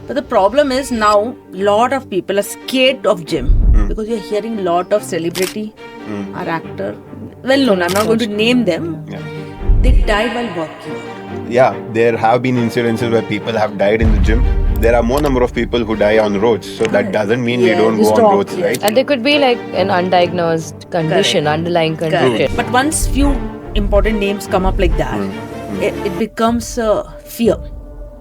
But the problem is now lot of people are scared of gym because you're hearing lot of celebrity or actor, well known, I'm not going to name them. Yeah. They die while working. Yeah, there have been incidences where people have died in the gym. There are more number of people who die on roads, so that doesn't mean we don't you go stop, on roads, yeah. right? And there could be like an undiagnosed condition, underlying condition. Correct. But once few important names come up like that, it becomes a fear.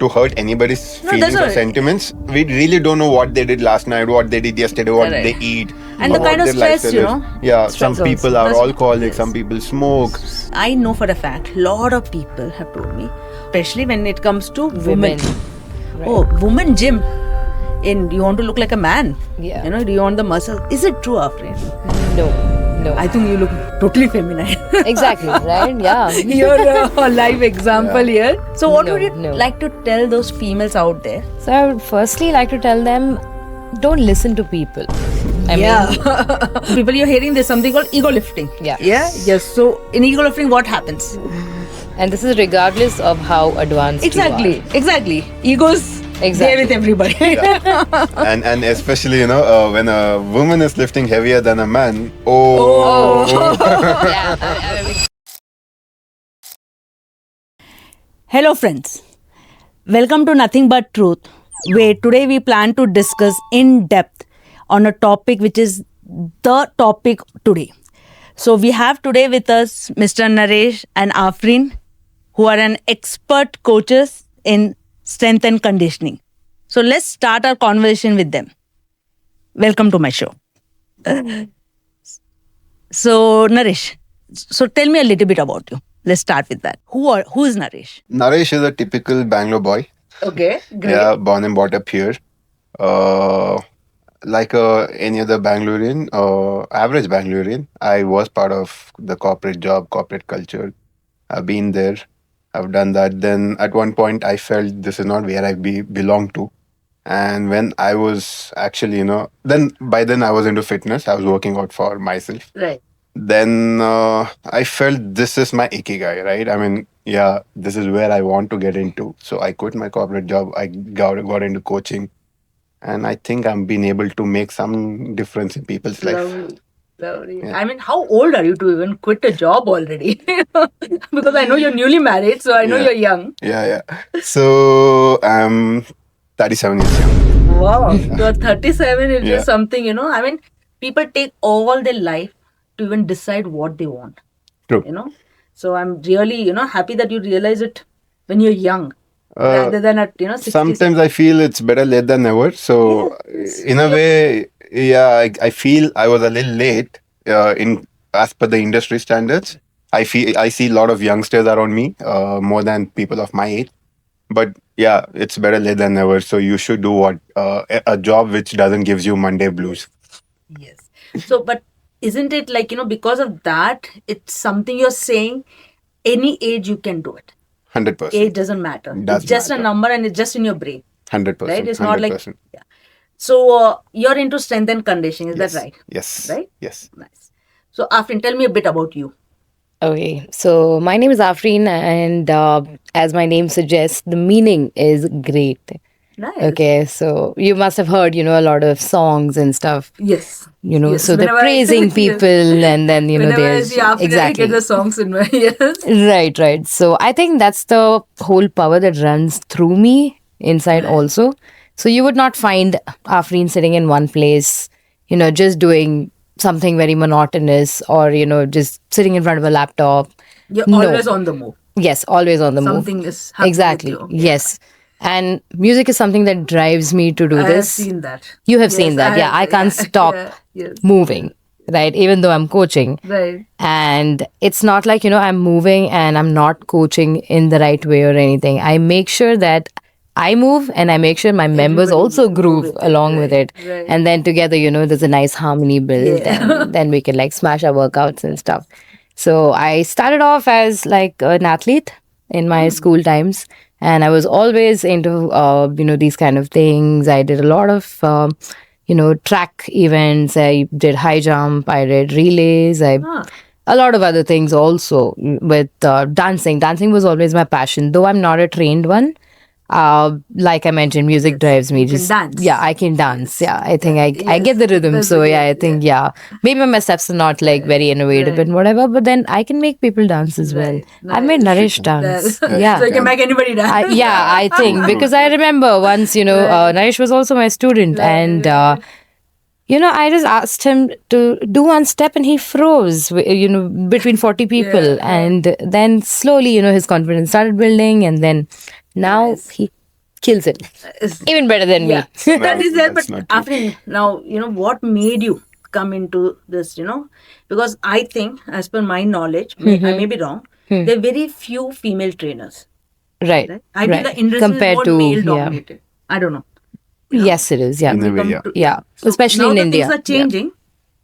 To hurt anybody's No, feelings that's or not- sentiments, we really don't know what they did last night, what they did yesterday, what Correct. they eat, And the what kind of their stress, lifestyle you is. know. Yeah, Stress some people also. are That's- alcoholic, yes. some people smoke. I know for a fact, lot of people have told me, especially when it comes to women. Right. Oh, woman gym. Do you want to look like a man? Yeah. You know, do you want the muscle? Is it true, Afreen? No. I think you look totally feminine. Exactly, right? Yeah. You're a live example here. So, what No, would you no. like to tell those females out there? So I would firstly like to tell them, don't listen to people. I mean, People, you're hearing there's something called egolifting. Yeah. Yeah. Yes. So, in egolifting, what happens? and this is regardless of how advanced Exactly. Exactly. Egos. Exactly. There with everybody. And especially, when a woman is lifting heavier than a man, oh. you are. Yeah. Hello, friends. Welcome to Nothing But Truth, where today we plan to discuss in depth on a topic which is the topic today. So, we have today with us Mr. Naresh and Afreen, who are an expert coaches in strength and conditioning. So, let's start our conversation with them. Welcome to my show. So, Naresh, so tell me a little bit about you. Let's start with that. Who is Naresh? Naresh is a typical Bangalore boy. Okay, great. Yeah, born and brought up here. Like any other Bangalorean, average Bangalorean, I was part of the corporate job, corporate culture. I've been there. I've done that. Then at one point, I felt this is not where I belong to. And when I was actually, by then I was into fitness. I was working out for myself. Right. Then I felt this is my ikigai, right? I mean, yeah, this is where I want to get into. So I quit my corporate job. I got into coaching. And I think I'm being able to make some difference in people's life. Lovely. Yeah. I mean, how old are you to even quit a job already? Because I know you're newly married, so I know Yeah. you're young. Yeah. So I'm 37 years young. Wow. You're 37 is Yeah. just something, I mean, people take all their life to even decide what they want. True. So I'm really, happy that you realize it when you're young. Rather than at, 60. Sometimes I feel it's better late than never. So in a way, yeah, I feel I was a little late in as per the industry standards. I see a lot of youngsters around me, more than people of my age. But yeah, it's better late than never. So you should do a job which doesn't gives you Monday blues. Yes. So, but isn't it like, because of that, it's something you're saying, any age you can do it. 100%. Age doesn't matter. Does It's just matter. a number and it's just in your brain. 100%. Right? It's not like. 100%. Yeah. So, you're into strength and conditioning, is Yes. that right? Yes. Right? Yes. Nice. So, Afreen, tell me a bit about you. Okay, so my name is Afreen, and as my name suggests, the meaning is great. Nice. Okay, so you must have heard, a lot of songs and stuff. Yes. Yes, So they're whenever I- praising yes. people, and then Whenever there's I see Afreen, I exactly get the songs in my ears. right. So I think that's the whole power that runs through me inside also. So you would not find Afreen sitting in one place, just doing something very monotonous, or just sitting in front of a laptop. You're No. always on the move. Yes, always on the move. Something is happening. Exactly. With you. Yes. And music is something that drives me to do I have this. seen that. You have Yes, seen that. Yeah, I can't stop Yes. moving, right? Even though I'm coaching. Right. And it's not like, I'm moving and I'm not coaching in the right way or anything. I make sure that I move and I make sure my members Everybody also move groove with it, along with it. right. And then together, there's a nice harmony built, Yeah. and then we can like smash our workouts and stuff. So I started off as like an athlete in my school times, and I was always into, these kind of things. I did a lot of, track events. I did high jump. I did relays. A lot of other things also with dancing. Dancing was always my passion, though I'm not a trained one. Like I mentioned, music drives me. You can Just dance. yeah, I can dance. Yeah, I think I get the rhythm. That's So the- yeah, I think yeah, maybe my steps are not like very innovative and whatever, but then I can make people dance as well. Right. I made Nice. Naresh dance. Well, Yeah. so you can make anybody dance. I think because I remember once, Naresh was also my student, and I just asked him to do one step, and he froze, between 40 people, and then slowly, his confidence started building, and then now he kills it, even better than me. So that is there. But That's not true. Afreen, now, what made you come into this, Because I think, as per my knowledge, I may be wrong, there are very few female trainers. Right. Right? I feel right. the industry Compared is to more male yeah. dominated. I don't know. Yes, it is. Yeah. In a way, yeah. Yeah. So Especially now in the India. things are changing.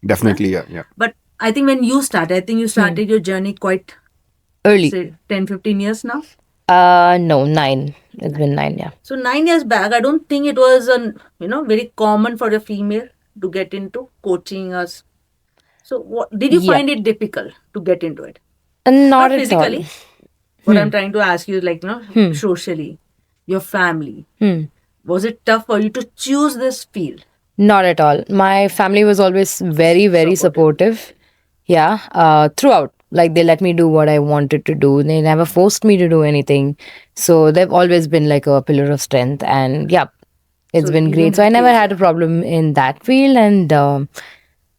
Definitely, yeah. But I think when you started, I think you started your journey quite, Early. say, 10, 15 years now. No, 9. It's been 9. Yeah. So 9 years back, I don't think it was very common for a female to get into coaching us. So what did you Yeah. find it difficult to get into it? Not at physically. all. What I'm trying to ask you is like, socially, your family. Was it tough for you to choose this field? Not at all. My family was always very, very supportive. Yeah. Throughout. Like they let me do what I wanted to do. They never forced me to do anything. So they've always been like a pillar of strength. And yeah, it's So been you great. don't So I have never kids, had a problem in that field. And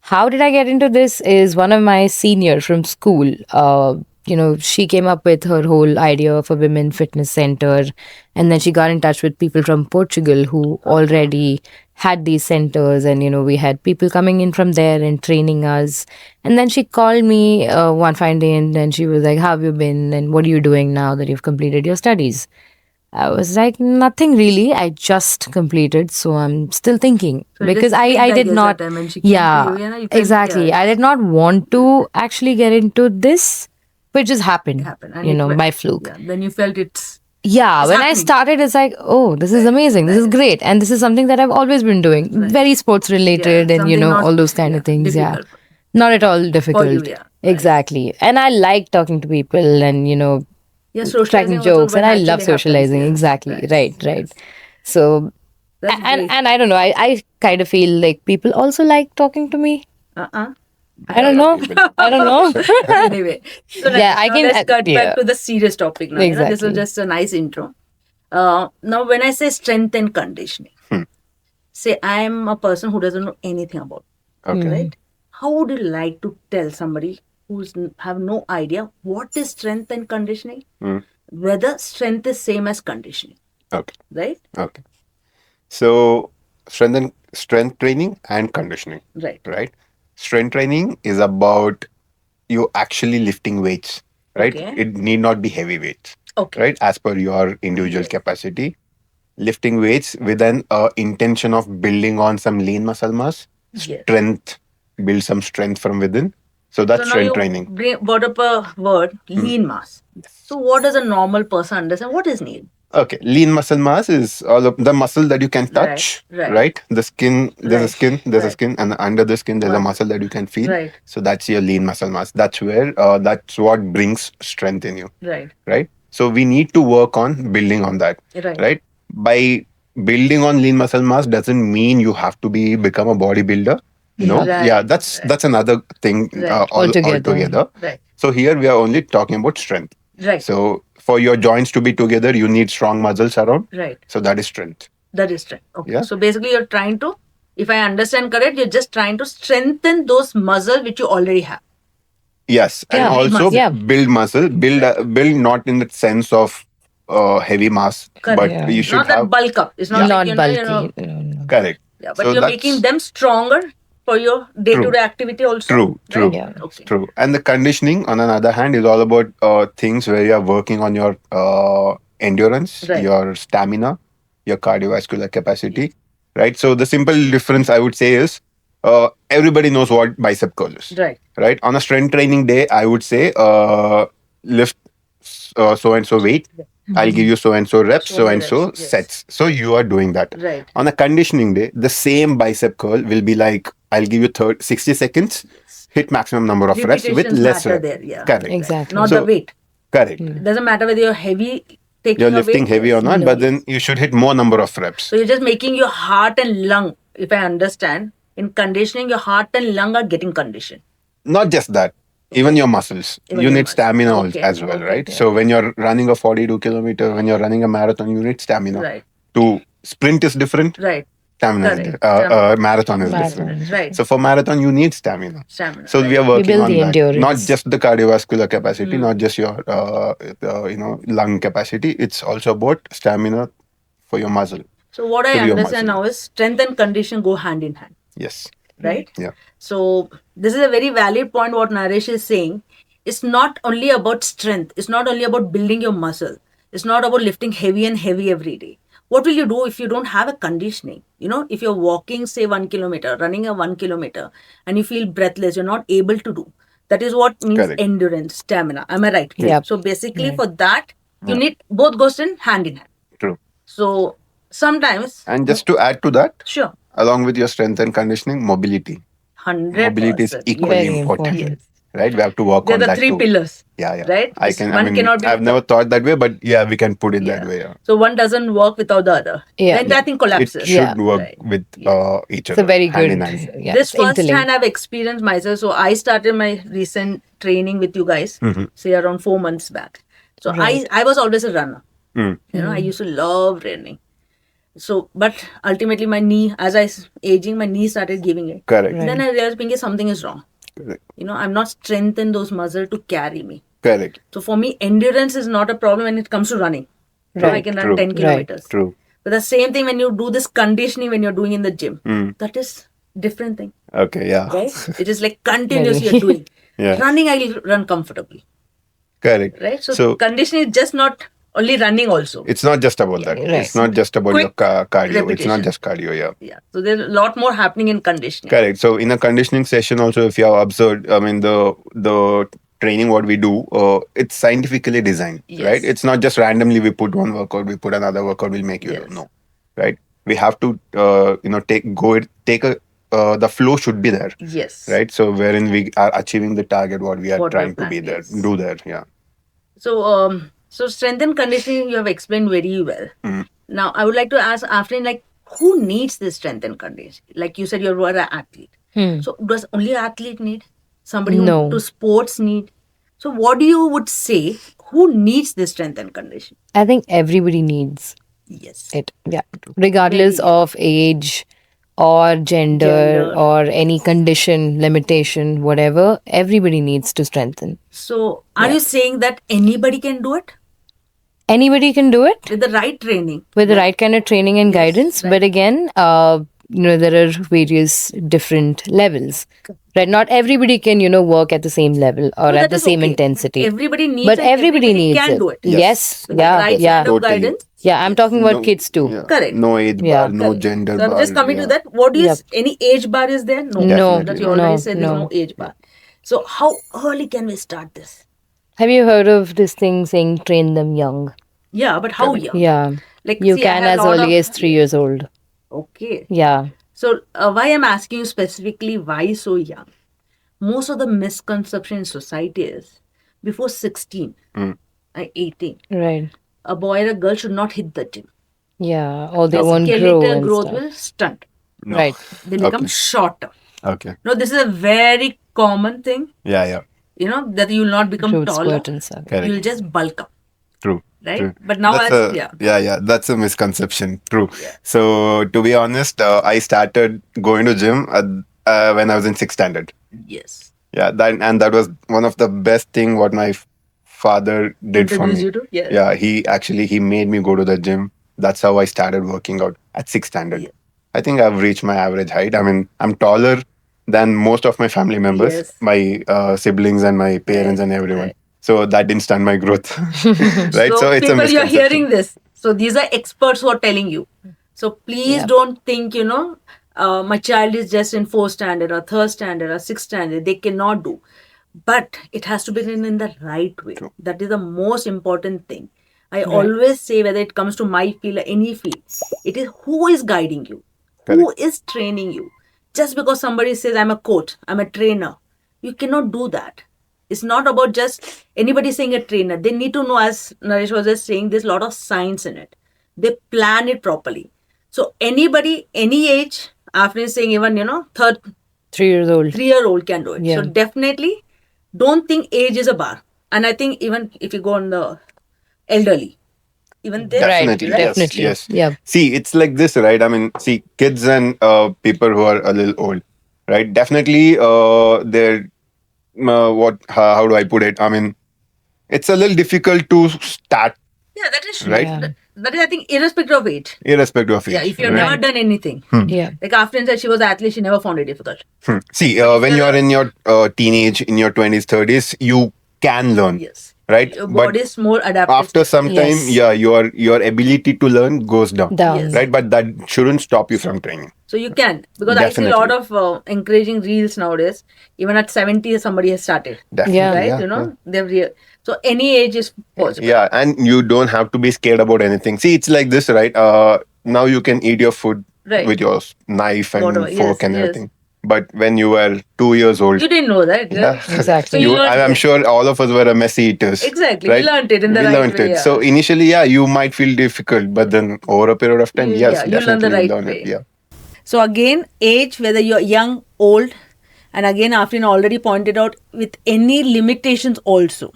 how did I get into this is one of my senior from school. She came up with her whole idea of a women fitness center, and then she got in touch with people from Portugal who already had these centers, and we had people coming in from there and training us. And then she called me one fine day, and then she was like, "How have you been? And what are you doing now that you've completed your studies?" I was like, nothing really. I just completed, so I'm still thinking So because just I clicked, did guess, not. that time when she came to Yeah, you, you felt, exactly. yeah, I did not want to actually get into this, but it just happened. and it went- By fluke. Yeah, then you felt it's Yeah, when I happening. started, it's like, oh, this is amazing. This is great, and this is something that I've always been doing. Very sports related, and something not- all those kind of things. difficult Yeah, not at all difficult. yeah. Exactly, and I like talking to people, and Yeah, socializing cracking also jokes, what and I naturally love socializing. happens, yeah. Exactly, right. So, That's great. and I don't know. I kind of feel like people also like talking to me. Uh-uh. I don't know. I don't know. Anyway, so Yeah, I now can- let's cut yeah. back to the serious topic now. This Exactly. was just a nice intro. Now, when I say strength and conditioning, say I am a person who doesn't know anything about it, Okay. right? How would you like to tell somebody who's have no idea what is strength and conditioning? Whether strength is same as conditioning, Okay. right? Okay. So strength training and conditioning. Right. Right. Strength training is about you actually lifting weights. Right. Okay. It need not be heavy weights. Okay. Right. As per your individual capacity. Lifting weights with an intention of building on some lean muscle mass, Yes. strength, build some strength from within. So that's So now strength you training. brought up a word, lean mass. So what does a normal person understand? What is lean? Okay, lean muscle mass is all of the muscle that you can touch, right. right? The skin, there's a Right, skin, there's a right. skin, and under the skin, there's a One. muscle that you can feel. Right. So that's your lean muscle mass. That's where, that's what brings strength in you, Right. right? So we need to work on building on that, Right. right? By building on lean muscle mass doesn't mean you have to become a bodybuilder. Right, Yeah, that's another thing Right. altogether. Right. So here we are only talking about strength. Right. So for your joints to be together, you need strong muscles around. Right. So that is strength. That is strength. Okay. Yeah. So basically, you're trying to, if I understand correct, you're just trying to strengthen those muscle which you already have. Yes, Yeah. and also Yeah. build muscle. Build not in the sense of heavy mass, Correct. but Yeah. you should Not that have bulk up. It's not Not like, bulky. correct. Yeah, but So you're that's making them stronger for your day-to-day activity also. True. Right? Yeah. Okay. True. And the conditioning, on the other hand, is all about things where you are working on your endurance, Right. your stamina, your cardiovascular capacity, right? So the simple difference I would say is everybody knows what bicep curl is, Right. right? On a strength training day, I would say lift so and so weight. I'll give you so and so reps, so and so reps, yes. sets. So you are doing that. Right. On a conditioning day, the same bicep curl will be like, I'll give you 60 seconds, hit maximum number of reps with Repetitions less matter reps. there, yeah. Correct. Exactly. Not So- the weight. Correct. It doesn't matter whether you're heavy taking you're away. lifting heavy or not, No. but then you should hit more number of reps. So you're just making your heart and lung, if I understand, in conditioning, your heart and lung are getting conditioned. Not just that, even your muscles. Even You your need muscles. stamina Okay, as well, okay, right? yeah. So when you're running a 42 kilometer, when you're running a marathon, you need stamina. Right. To sprint is different. Right. Stamina is Correct. marathon is Marathon. different. Right. So for marathon, you need stamina. Stamina. So we right. are working build on the that. endurance. Not just the cardiovascular capacity, not just your lung capacity. It's also about stamina for your muscle. So what I To your understand muscle. now is strength and condition go hand in hand. Yes. Right? Yeah. So this is a very valid point what Naresh is saying. It's not only about strength. It's not only about building your muscle. It's not about lifting heavy and heavy every day. What will you do if you don't have a conditioning? You know, if you're walking, say 1 kilometer, running a 1 kilometer, and you feel breathless, you're not able to do. That is what means Correct. endurance, stamina. Am I right? Yep. So basically, Right. for that, you need both goes in hand in hand. True. So sometimes, And just to add to that, sure, along with your strength and conditioning, mobility. 100%. Mobility is equally Very important. important. Right? We have to work They're on the that three too. pillars. Yeah. Right? I One cannot be I've never thought that way, but yeah, we can put it that way. Yeah. So one doesn't work without the other. Yeah. The entire thing It collapses. should work Right. with Yes. each It's other. a very hand good. in hand. Yeah, This it's interlinked. firsthand I've experienced myself. So I started my recent training with you guys, say around 4 months back. So Right. I was always a runner. Mm. You know, I used to love running. So, but ultimately my knee, as aging, my knee started giving it. Correct. Right. Then I realized, Pinky, something is wrong. Correct. You know, I'm not strengthened those muscles to carry me. Correct. So for me, endurance is not a problem when it comes to running. You know, I Right. can run True. 10 Right. kilometers. True. But the same thing when you do this conditioning when you're doing in the gym, that is different thing, Okay. Yeah. right? It is like continuous you're doing. Yeah. Running, I'll run comfortably, Correct. right? So, conditioning is just not only running also. it's not just about that. right. It's not just about your Quick cardio. It's not repetition. just cardio. Yeah. Yeah. So there's a lot more happening in conditioning. Correct. So in a conditioning session, also, if you have observed, I mean, the training what we do, it's scientifically designed, Yes. right? It's not just randomly we put one workout, we put another workout, we'll make you Yes. no, right? We have to, take a the flow should be there, Yes. right? So wherein we are achieving the target what we are What our trying to be plan there, is. do there, yeah. So strength and conditioning you have explained very well. Now I would like to ask Afreen, like, who needs this strength and conditioning? Like you said, you were an athlete. So does only athlete need? Somebody who No. to sports need? So what do you would say? Who needs this strength and conditioning? I think everybody needs Yes. it. Yeah. Regardless Very- of age or gender or any condition, limitation, whatever, everybody needs to strengthen. So are you saying that anybody can do it Anybody can do it with the right training? with the right kind of training and guidance. right. But again, there are various different levels. Right? Not everybody can, work at the same level or No, at that the is same okay. intensity. Everybody needs But it. everybody needs can it. do it. Yes. With the Yeah. right Yeah. kind of Totally. guidance. Yeah. I'm talking about No- kids too. yeah. Correct. No age Yeah. bar, no Correct. gender So I'm bar. just coming to yeah. that. What do you Yep. any age bar is there? No. No. That you No. already said there's No. no age bar. So how early can we start this? Have you heard of this thing saying train them young? Yeah, but how young? Yeah. Like You see, I can have as lot early of- as 3 years old. Okay. Yeah. So why I'm asking you specifically why so young? Most of the misconception in society is before 16 and 18, Right. a boy or a girl should not hit the gym. Yeah. Or they won't grow Skeletal and growth stuff. will stunt. No. Right. They become Okay. shorter. Okay. No, this is a very common thing. Yeah. You know that you will not become Growth taller. spurt and stuff. Correct. You'll just bulk up. True. Right? True. But now That's a misconception. True. So to be honest, I started going to gym when I was in sixth standard. Yes. Yeah, that was one of the best thing what my father did for Introduce me. you to? Yes. Yeah, he made me go to the gym. That's how I started working out at sixth standard. Yeah. I think I've reached my average height. I mean, I'm taller than most of my family members, Yes. my siblings and my parents and everyone. right. So that didn't stunt my growth, right? So, it's a people, you're misconception. hearing this. So these are experts who are telling you. So please Yeah. don't think, my child is just in fourth standard or third standard or sixth standard. They cannot do. But it has to be done in the right way. That is the most important thing. I always say, whether it comes to my field or any field, it is who is guiding you, who is training you. Just because somebody says, I'm a coach, I'm a trainer, you cannot do that. It's not about just anybody saying a trainer. They need to know, as Naresh was just saying, there's a lot of science in it. They plan it properly. So anybody, any age, after saying even, third 3 years old. 3-year-old can do it. Yeah. So definitely don't think age is a bar. And I think even if you go on the elderly, even there, Right, Definitely, definitely. yes. Yeah. See, it's like this, right? I mean, see, kids and people who are a little old, right? Definitely, they're how do I put it? I mean, it's a little difficult to start, yeah, that is right? Yeah. that is, I think, irrespective of age. Irrespective of age. Yeah, if you've right? never done anything. Yeah. Like Afreen said, she was an athlete, she never found it difficult. See, But if when you're you're in your teenage, in your 20s, 30s, you can learn, Yes. right? Your But body is more adaptive. after some time, Yes. yeah, your ability to learn goes down, Down. right? But that shouldn't stop you from training. So you can. Because I see a lot of encouraging reels nowadays. Even at 70, somebody has started. Definitely, Yeah. Right? yeah. They've so any age is possible. Yeah, and you don't have to be scared about anything. See, it's like this, right? Now you can eat your food Right. with your knife and Whatever, fork yes, and yes. everything. But when you were 2 years old, You didn't know that. yeah, Exactly. So you learned I'm it. sure all of us were a messy eaters. Exactly. Right? We learned it in the we right learned way. it. So initially, yeah, you might feel difficult, but then over a period of time, yes, you learn the definitely right you learn way. it. Yeah. So again, age, whether you're young, old, and again, Afreen already pointed out, with any limitations also.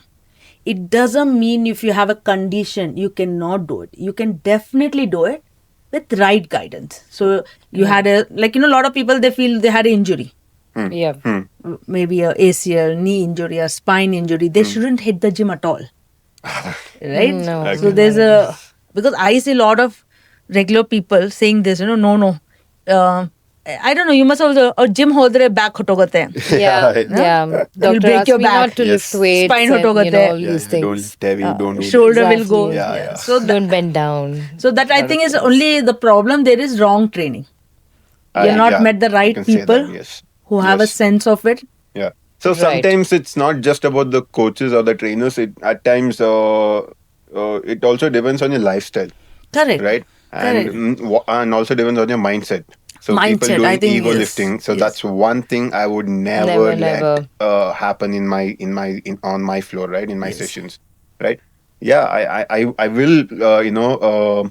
It doesn't mean if you have a condition, you cannot do it. You can definitely do it with right guidance. So you had a lot of people, they feel they had an injury, Yeah. maybe a ACL, knee injury, a spine injury. They shouldn't hit the gym at all, right? No. So there's because I see a lot of regular people saying this, no. I don't know, you must have a gym hodre back hotogate. Yeah. Yeah. Yeah. Doctor break asked your me back. not to Yes. lift weights. Spine and, hotogate. all Yeah, these don't things. lift heavy, don't do Shoulder will Exactly. go. Yeah. So Don't bend down. So that I think is only the problem. There is wrong training. You're not yeah, met the you right can say people that, yes. who have a Yes. sense of it. Yeah. So Right. sometimes it's not just about the coaches or the trainers. It at times it also depends on your lifestyle, Correct. right? And Correct. and also depends on your mindset. So people Mindset, I doing think, ego yes, lifting. So yes. that's one thing I would Never, let never. happen on my floor, right? In my sessions, right? Yeah, I will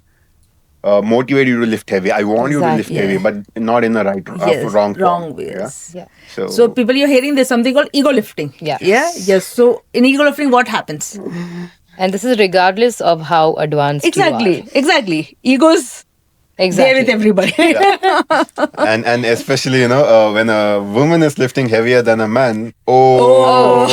motivate you to lift heavy. I want you to lift Exactly. heavy, but not in the right Yes, wrong wrong form, ways. Yeah. So people, you're hearing there's something called ego lifting. Yeah. Yeah. Yes. So in ego lifting, what happens? And this is regardless of how advanced you Exactly. are. Exactly. Ego's there with everybody. and especially when a woman is lifting heavier than a man. Oh,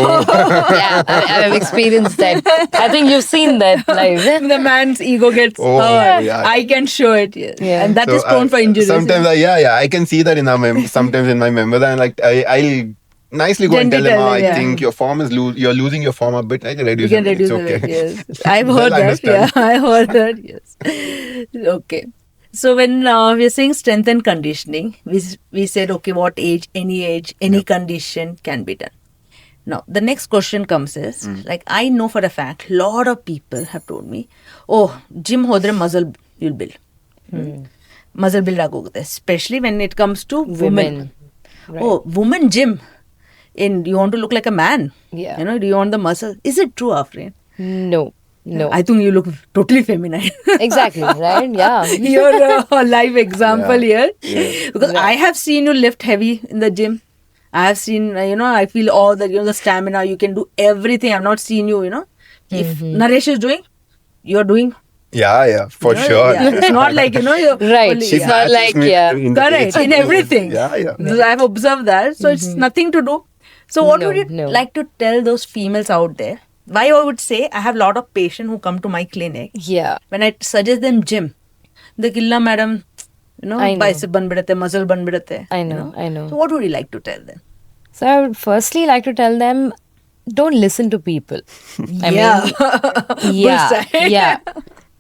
Yeah, I've experienced that. I think you've seen that live. The man's ego gets Oh, hurt. yeah. I can show it. Yes. Yeah. And that is So prone for injuries. Sometimes, I can see that in our sometimes in my members, and I'll nicely go and Gently tell them, tell them, I yeah. think your form is you're losing your form a bit. I can You reduce can it. reduce It's okay. it. Yes. I've They'll heard that. understand. Yeah, I heard that. Yes. Okay. So when we're saying strength and conditioning, we said, okay, what age, any condition can be done. Now, the next question comes is, like, I know for a fact, lot of people have told me, oh, gym hodre muscle you'll build. Muscle build agoಗುತ್ತೆ, especially when it comes to women. Right. Oh, woman gym. And you want to look like a man. Yeah. Do you want the muscle? Is it true, Afreen? No. I think you look totally feminine. Exactly, right? Yeah. You're a live example Yeah. here. Yeah. Because I have seen you lift heavy in the gym. I have seen, I feel all the, the stamina. You can do everything. I've not seen you, If Naresh is doing, you're doing. Yeah, for sure. Yeah. It's not like, you're Right. only- It's yeah. not like, yeah. Correct, in everything. Yeah. I've observed that. So it's nothing to do. So what No, would you no. like to tell those females out there? Why I would say I have a lot of patients who come to my clinic. Yeah. When I suggest them gym, they killa madam, I know. bicep ban bidate, muscle ban bidate. I know. So what would you like to tell them? So I would firstly like to tell them, don't listen to people. I mean, yeah, Bullseye. yeah.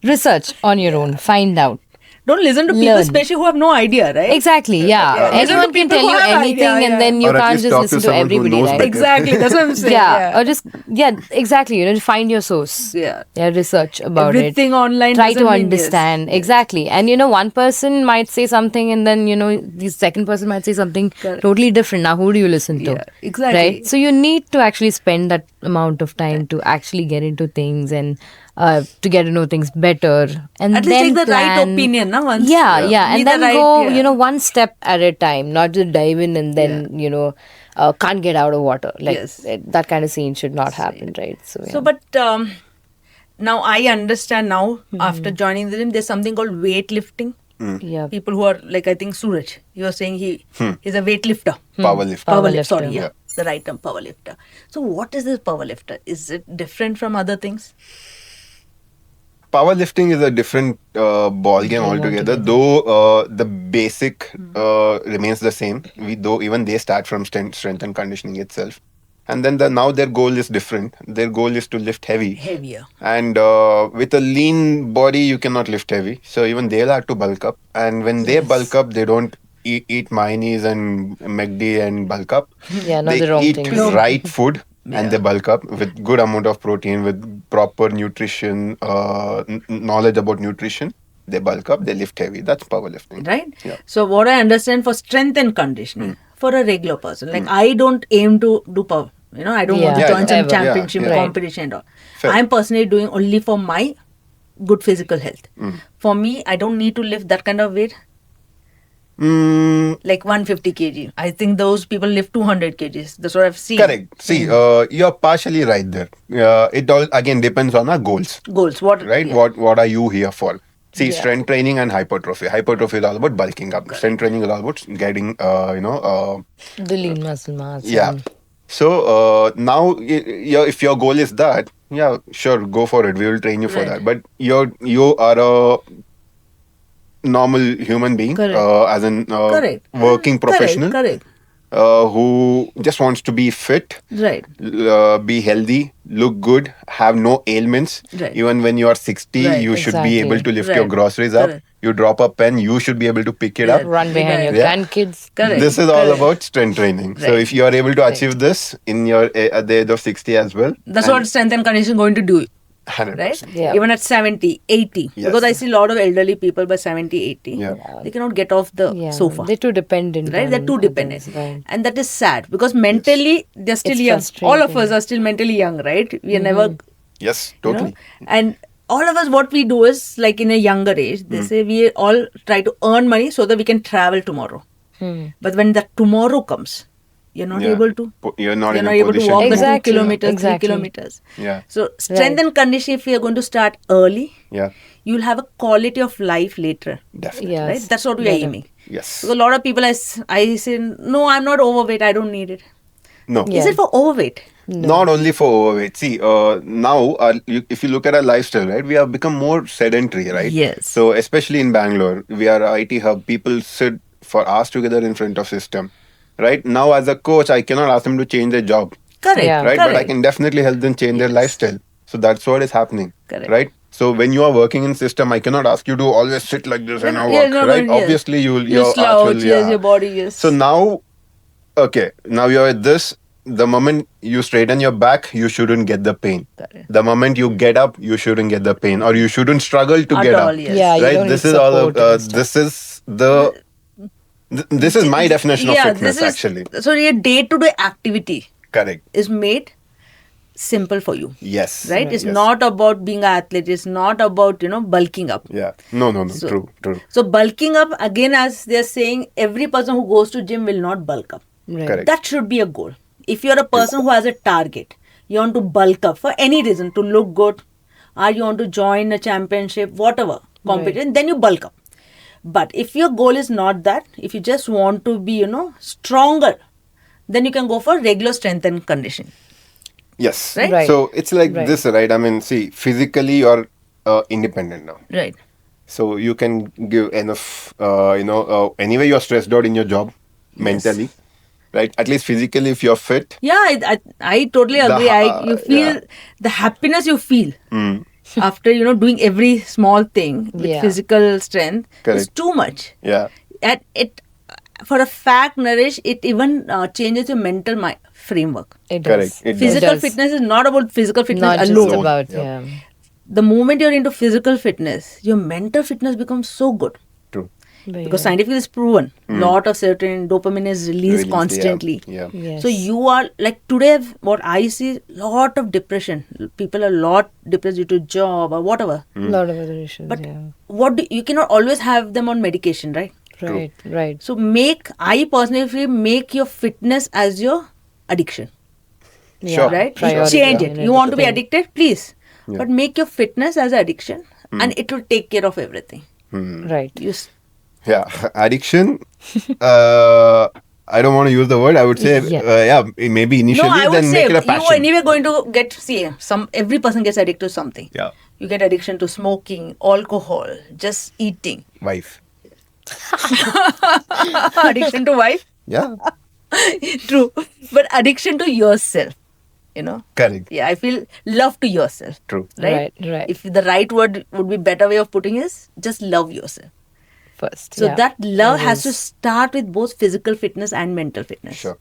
Research on your own. Find out. don't listen to people, Learn. especially who have no idea, right? Exactly. Yeah. Yeah. Anyone can People tell who you have anything, idea, and then you Or at can't least just talk listen to to someone who everybody, knows right? better. Exactly. That's what I'm saying. Yeah. Or just exactly. Find your source. Yeah. Research about Everything it. online Try to doesn't mean yes. understand Yes. exactly. And one person might say something, and then the second person might say something Correct. totally different. Now, who do you listen to? Yeah, exactly. Right. So you need to actually spend that amount of time to actually get into things and to get to know things better, and At least then take the right plan. opinion, no? Once. Yeah, Be and the then right, go, yeah. one step at a time, not just dive in and then can't get out of water. Like Yes. that kind of scene should not happen, right? So yeah. So, but now I understand now after joining the gym, there's something called weightlifting. yeah, People who are like, I think Suraj, he was saying he's a weightlifter. Powerlifting. Powerlifter. Sorry, yeah. Yeah. The right term, powerlifter. So, what is this powerlifter? Is it different from other things? Powerlifting is a different ball game altogether. Though the basic remains the same. Even they start from strength and conditioning itself, and then now their goal is different. Their goal is to lift heavy. Heavier. And with a lean body, you cannot lift heavy. So even they'll have to bulk up. And when they bulk up, they don't eat mayonnaise and McD and bulk up. Yeah, not They the wrong eat things. right food and they bulk up with good amount of protein, with proper nutrition, knowledge about nutrition. They bulk up, they lift heavy. That's powerlifting. Right? Yeah. So, what I understand for strength and conditioning for a regular person, like I don't aim to do power. I don't want to Yeah. join some Ever. championship Yeah. competition and all. Fair. I'm personally doing only for my good physical health. For me, I don't need to lift that kind of weight, Mm, like 150 kg. I think those people lift 200 kgs. That's what I've seen. correct. See, you're partially right there. It all again depends on our goals. Goals. What? Right? Yeah. What are you here for? See, Yeah. strength training and hypertrophy. Hypertrophy is all about bulking up. Strength training is all about getting, The lean muscle mass. yeah. and- So now, if your goal is that, yeah, sure, go for it. We will train you for Right. that. But you are a normal human being, Correct. as an Correct. working professional, Correct. who just wants to be fit, Right. be healthy, look good, have no ailments. Right. Even when you are 60, Right, you should be exactly. able to lift your Right. groceries up. Correct. You drop a pen, you should be able to pick it Yeah. up. Run behind your Yeah. grandkids. Correct. This is all Correct. about strength training. So Right. if you are able to achieve this in your at the age of 60 as well, That's what strength and conditioning is going to do. 100%. Right? Yeah. Even at 70, 80. Yes. Because I see a lot of elderly people by 70, 80. Yeah. They cannot get off the Yeah, sofa. they're too dependent. Right? They're on too dependent. others, right. And that is sad because mentally they're still It's young. All of frustrating. us are still mentally young, right? We are never, Yes, you know. totally. And all of us, what we do is like in a younger age, they say we all try to earn money so that we can travel tomorrow. But when that tomorrow comes, you're not Yeah. able to. You're not You're in not a able to position walk to- the 2 Exactly. kilometers, Exactly. 3 kilometers. Yeah. So strength and conditioning, if we are going to start early, Yeah. you'll have a quality of life later. Definitely. Yes. Right? That's what we are Better. aiming. Yes. Because a lot of people, I say, no, I'm not overweight. I don't need it. No. Yeah. Is it for overweight? Not only for overweight. See, now if you look at our lifestyle, right, we have become more sedentary, right? Yes. So especially in Bangalore, we are a IT hub. People sit for hours together in front of system. Right now, as a coach, I cannot ask them to change their job. Correct. Yeah. Right, Correct. but I can definitely help them change their lifestyle. So that's what is happening. Correct. Right. So when you are working in system, I cannot ask you to always sit like this and now Yeah, work. no, Right. yes. Obviously, You your arch slouch, will- yes, your body, yes. So now, okay, now you're at this. The moment you straighten your back, you shouldn't get the pain. Correct. The moment you get up, you shouldn't get the pain, or you shouldn't struggle to At get all, up. yes. Yeah, you Right. don't This need is all. support and stuff. This is the. This is my definition of fitness. Actually, So your day-to-day activity correct. is made simple for you. Yes. Right? It's Yes. not about being an athlete. It's not about, bulking up. Yeah. No. So- True. True. So bulking up, again, as they're saying, every person who goes to gym will not bulk up. Right. Correct. That should be a goal. If you're a person who has a target, you want to bulk up for any reason, to look good, or you want to join a championship, whatever competition, then you bulk up. But if your goal is not that, if you just want to be, stronger, then you can go for regular strength and conditioning. Yes. Right? Right. So it's like Right. this, right? I mean, see, physically you're independent now. Right. So you can give enough, anyway, you're stressed out in your job mentally, right? At least physically, if you're fit. Yeah, I totally The agree. ha- You feel yeah. the happiness you feel after doing every small thing with Yeah. physical strength is Correct. too much. Yeah. And it, for a fact, Naresh, it even changes your mental framework. It Correct. does. It does. Physical does. fitness is not about physical fitness Not just alone. about, Yep. yeah. The moment you're into physical fitness, your mental fitness becomes so good. True. Because scientifically it's proven. Lot of serotonin, dopamine is released constantly. Yeah. Yes. So you are like today, what I see, lot of depression. People are a lot depressed due to job or whatever. A lot of other issues, But yeah. you cannot always have them on medication, right? Right, right. So I personally feel make your fitness as your addiction, Sure. right? Priority Change in it. You want to be everything. addicted, please, Yeah. but make your fitness as an addiction, and it will take care of everything. Right. Yeah. Addiction. I don't want to use the word. I would say, Yeah. maybe initially, No, I would then say make it a you are passion. anyway going to get every person gets addicted to something. Yeah. You get addiction to smoking, alcohol, just eating. Wife. Addiction to wife, Yeah. true, but addiction to yourself. Correct. Yeah, I feel love to yourself. True. Right? Right. If the right word would be better way of putting is just love yourself. First. So yeah. that love has to Always. start with both physical fitness and mental fitness. Sure.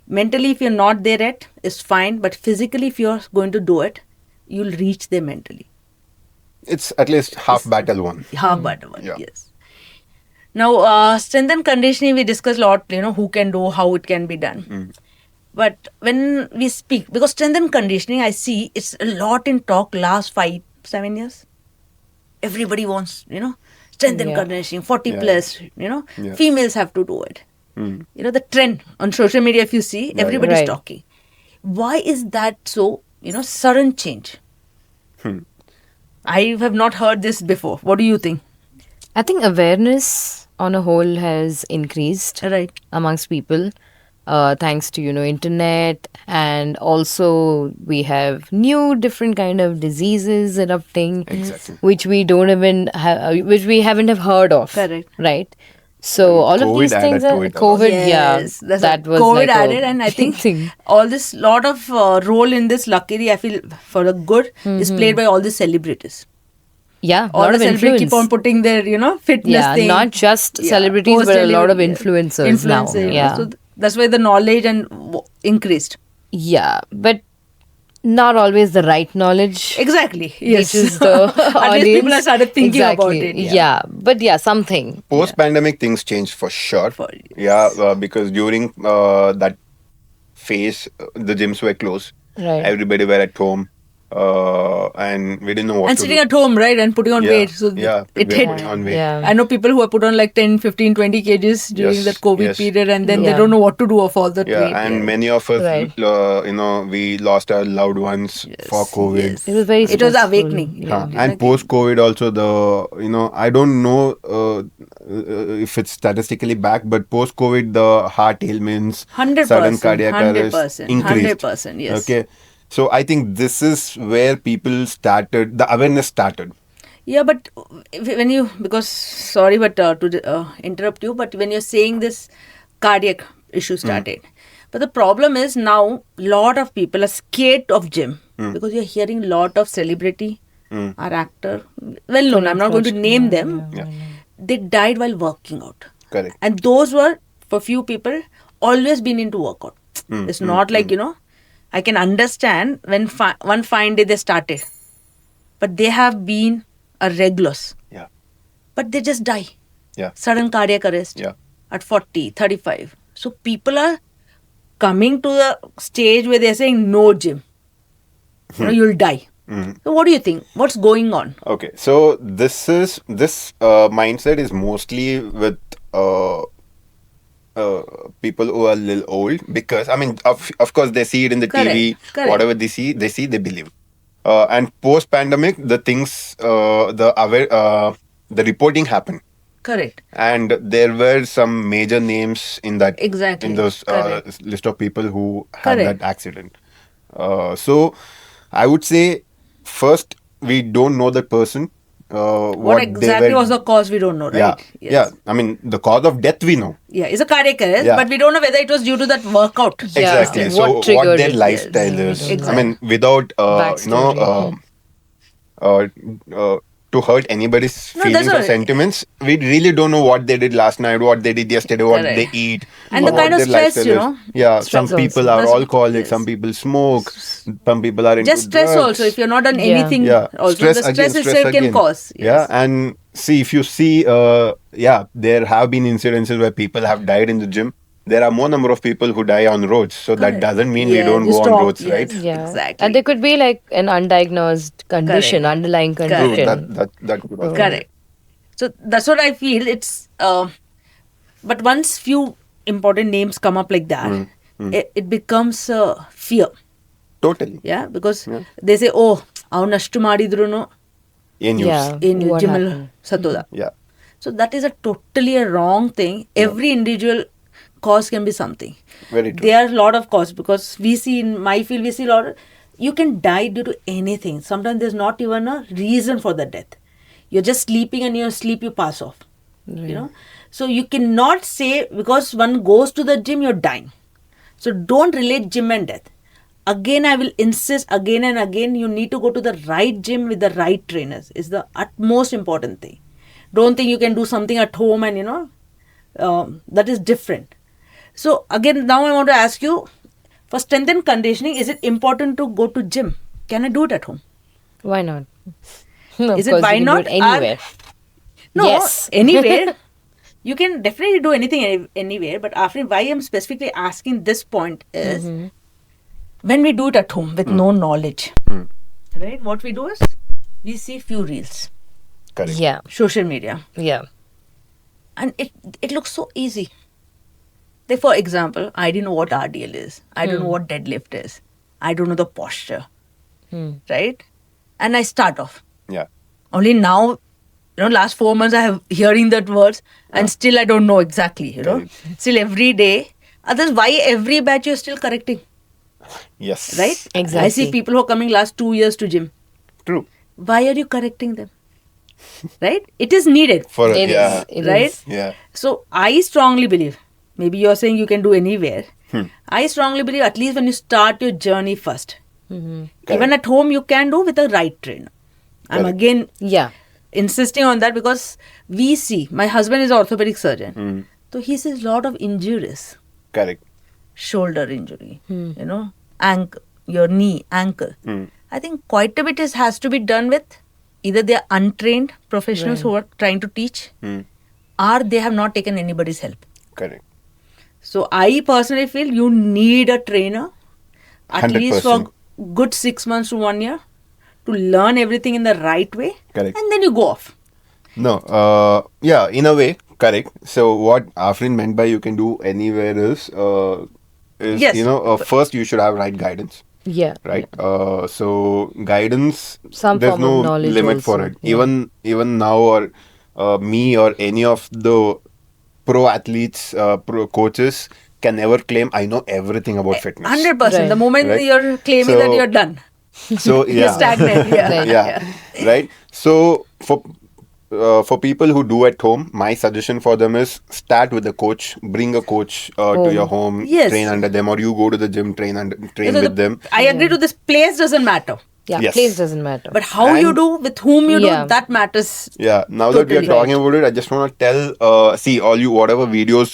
Mentally, if you're not there yet, it's fine. But physically, if you're going to do it, you'll reach there mentally. It's at least half battle won. Half battle one, Yeah. yes. Now, strength and conditioning, we discussed a lot, who can do, how it can be done. But when we speak, because strength and conditioning, I see it's a lot in talk last 5-7 years. Everybody wants, strength and Yeah. conditioning, 40 Yeah. plus, Yeah. females have to do it. Mm. The trend on social media, if you see, Yeah, everybody's Right. talking. Why is that so, sudden change? I have not heard this before. What do you think? I think awareness on a whole has increased Right. amongst people, thanks to internet, and also we have new different kind of diseases erupting, Exactly. which we don't even which we haven't have heard of. Correct. Right. So all of COVID these things added are to it a lot. COVID. Yes, Yeah, that's that what was COVID like added, a and I big think thing. all this lot of role in this. Luckily, I feel for the good is played by all the celebrities. Yeah, a All lot the of celebrities keep on influence. putting their fitness Yeah, thing. not just Yeah, celebrities, post but a lot of celebrity, influencers now. Influencer, Yeah. So that's why the knowledge and increased. Yeah, but not always the right knowledge. Exactly. Yes. Reaches the At least people have audience. started thinking Exactly. about it. Yeah. But yeah, something. Post-pandemic, things changed for sure. Yeah, because during that phase, the gyms were closed. Right. Everybody were at home, and we didn't know what And to sitting do. at home, right, and putting on Yeah, weight. So yeah, it we are hit. putting on weight. Yeah. I know people who have put on like 10, 15, 20 kgs during Yes, that COVID yes. period, and then Yeah. they don't know what to do of all that Yeah, weight. and yeah. many of us, Right. we lost our loved ones for COVID. Yes. It was very It was stressful. awakening. Yeah. And post-COVID also, I don't know if it's statistically back, but post-COVID, the heart ailments, 100%, sudden cardiac 100%, arrest increased. 100%, yes. Okay. So I think this is where people started, the awareness started. Yeah, but when you, because sorry, but to interrupt you, but when you're saying this cardiac issue started, but the problem is now lot of people are scared of gym because you're hearing lot of celebrity or actor, well known. I'm not going to name them. Yeah. They died while working out, Correct. and those were for few people always been into workout. It's not like I can understand when one fine day they started, but they have been a regulars. Yeah. But they just die. Yeah. Sudden cardiac arrest Yeah. at 40, 35. So people are coming to the stage where they're saying no gym. You'll die. So what do you think? What's going on? Okay, so this mindset is mostly with people who are a little old, because I mean, of course, they see it in the TV. Correct. Whatever they see, they believe. And post pandemic, the things, the reporting happened, Correct. and there were some major names in that, Exactly. in those Correct. list of people who had Correct. that accident. So I would say, first, we don't know the person. What exactly was the cause, we don't know, right? Yeah, Yes. yeah. I mean, the cause of death we know. Yeah, it's a cardiac arrest, Yeah. but we don't know whether it was due to that workout. Yeah. Exactly. What So triggered their it? lifestyle Yes. is. Exactly. I mean, without Backstory. uh, uh, to hurt anybody's No, that's feelings all or right. sentiments. We really don't know what they did last night, what they did yesterday, what Correct. they eat, And or the kind what of their stress, lifestyle you is. know. Yeah, some Stress people also. are That's- alcoholic, some yes. people smoke, some people are into Just stress also. If drugs. you're not done Yeah. anything, Yeah, also stress the again, stress stress itself can again. cause. Yeah, Yes. and see, if you see, there have been incidences where people have died in the gym. There are more number of people who die on roads, so that Correct. doesn't mean we Yes, don't you go on stop. roads, Yes. right? Yeah. Exactly. And there could be like an undiagnosed condition, Correct. underlying Correct. True. condition. That could also. So- Correct. So that's what I feel. It's but once few important names come up like that, it becomes fear. Totally. Yeah, because Yeah. they say, "Oh, ಅವನು ಅಷ್ಟು ಮಾಡಿದ್ರು In use. Yeah. ಏನು What gym happened? ಸತ್ತೋದ." Yeah. So that is a totally a wrong thing. Every individual cause can be something. Very true. There are a lot of causes because we see in my field we see a lot. You can die due to anything. Sometimes there's not even a reason for the death. You're just sleeping and in your sleep you pass off. You know, so you cannot say because one goes to the gym you're dying. So don't relate gym and death. Again, I will insist again and again. You need to go to the right gym with the right trainers. Is the utmost important thing. Don't think you can do something at home and that is different. So again, now I want to ask you, for strength and conditioning, is it important to go to gym? Can I do it at home? Why not? Of Is it course, why you can not? do it anywhere. No, Yes. anywhere. You can definitely do anything anywhere. But after why I'm specifically asking this point is when we do it at home with no knowledge, right? What we do is we see few reels, Correct. Yeah. social media, Yeah. and it looks so easy. Like for example, I didn't know what RDL is. I don't know what deadlift is. I don't know the posture, right? And I start off. Yeah. Only now, last 4 months I have hearing that words and still I don't know exactly, Still every day. Otherwise, why every batch you're still correcting, Yes. right? Exactly. I see people who are coming last 2 years to gym. True. Why are you correcting them? Right? It is needed, For It yeah. is. It right? is. Yeah. So I strongly believe, maybe you're saying you can do anywhere. I strongly believe at least when you start your journey first. Even at home you can do with a right trainer. I'm Correct. again Yeah. insisting on that because we see, my husband is an orthopedic surgeon, so he sees a lot of injuries, Correct. shoulder injury, ankle, your knee, ankle. I think quite a bit has to be done with either they are untrained professionals who are trying to teach, or they have not taken anybody's help. Correct. So I personally feel you need a trainer at least for 100%. good 6 months to 1 year to learn everything in the right way, Correct. and then you go off. No. Yeah. In a way, correct. So what Afreen meant by you can do anywhere is Yes. first you should have right guidance. Yeah. Right. So guidance. Some there's form no of knowledge limit for also, it. yeah. Even now, or me or any of the pro athletes, pro coaches can never claim I know everything about fitness. 100%. Right. The moment Right. you're claiming that So- you're done, So you're yeah. stagnant. Yeah. Right. Yeah. Right. So for people who do at home, my suggestion for them is start with a coach. Bring a coach to your home. Yes. Train under them, or you go to the gym, train So with them. I agree to this. Place doesn't matter, Yeah. Yes. Place doesn't matter. but how you And- do, with whom you Yeah. do, that matters. Yeah. Now that we are Totally. talking about it, I just want to tell, see whatever videos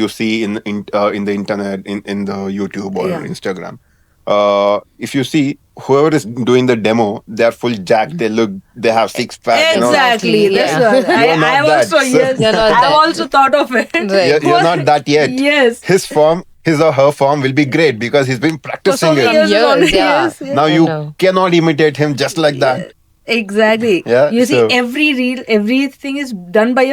you see in the internet, in the YouTube or Yeah. Instagram. If you see whoever is doing the demo, they're full jacked. They have six pack. Exactly. Yeah. That's what You're not I've that, also sir. You're not I've that. also thought of it. Right. You're not that yet. Yes. His or her form will be great because he's been For so practicing many it. years, Years, already, yeah. yes, yes. Now I you know. cannot imitate him just like that. Exactly. Yeah, You see, so- every reel, everything is done by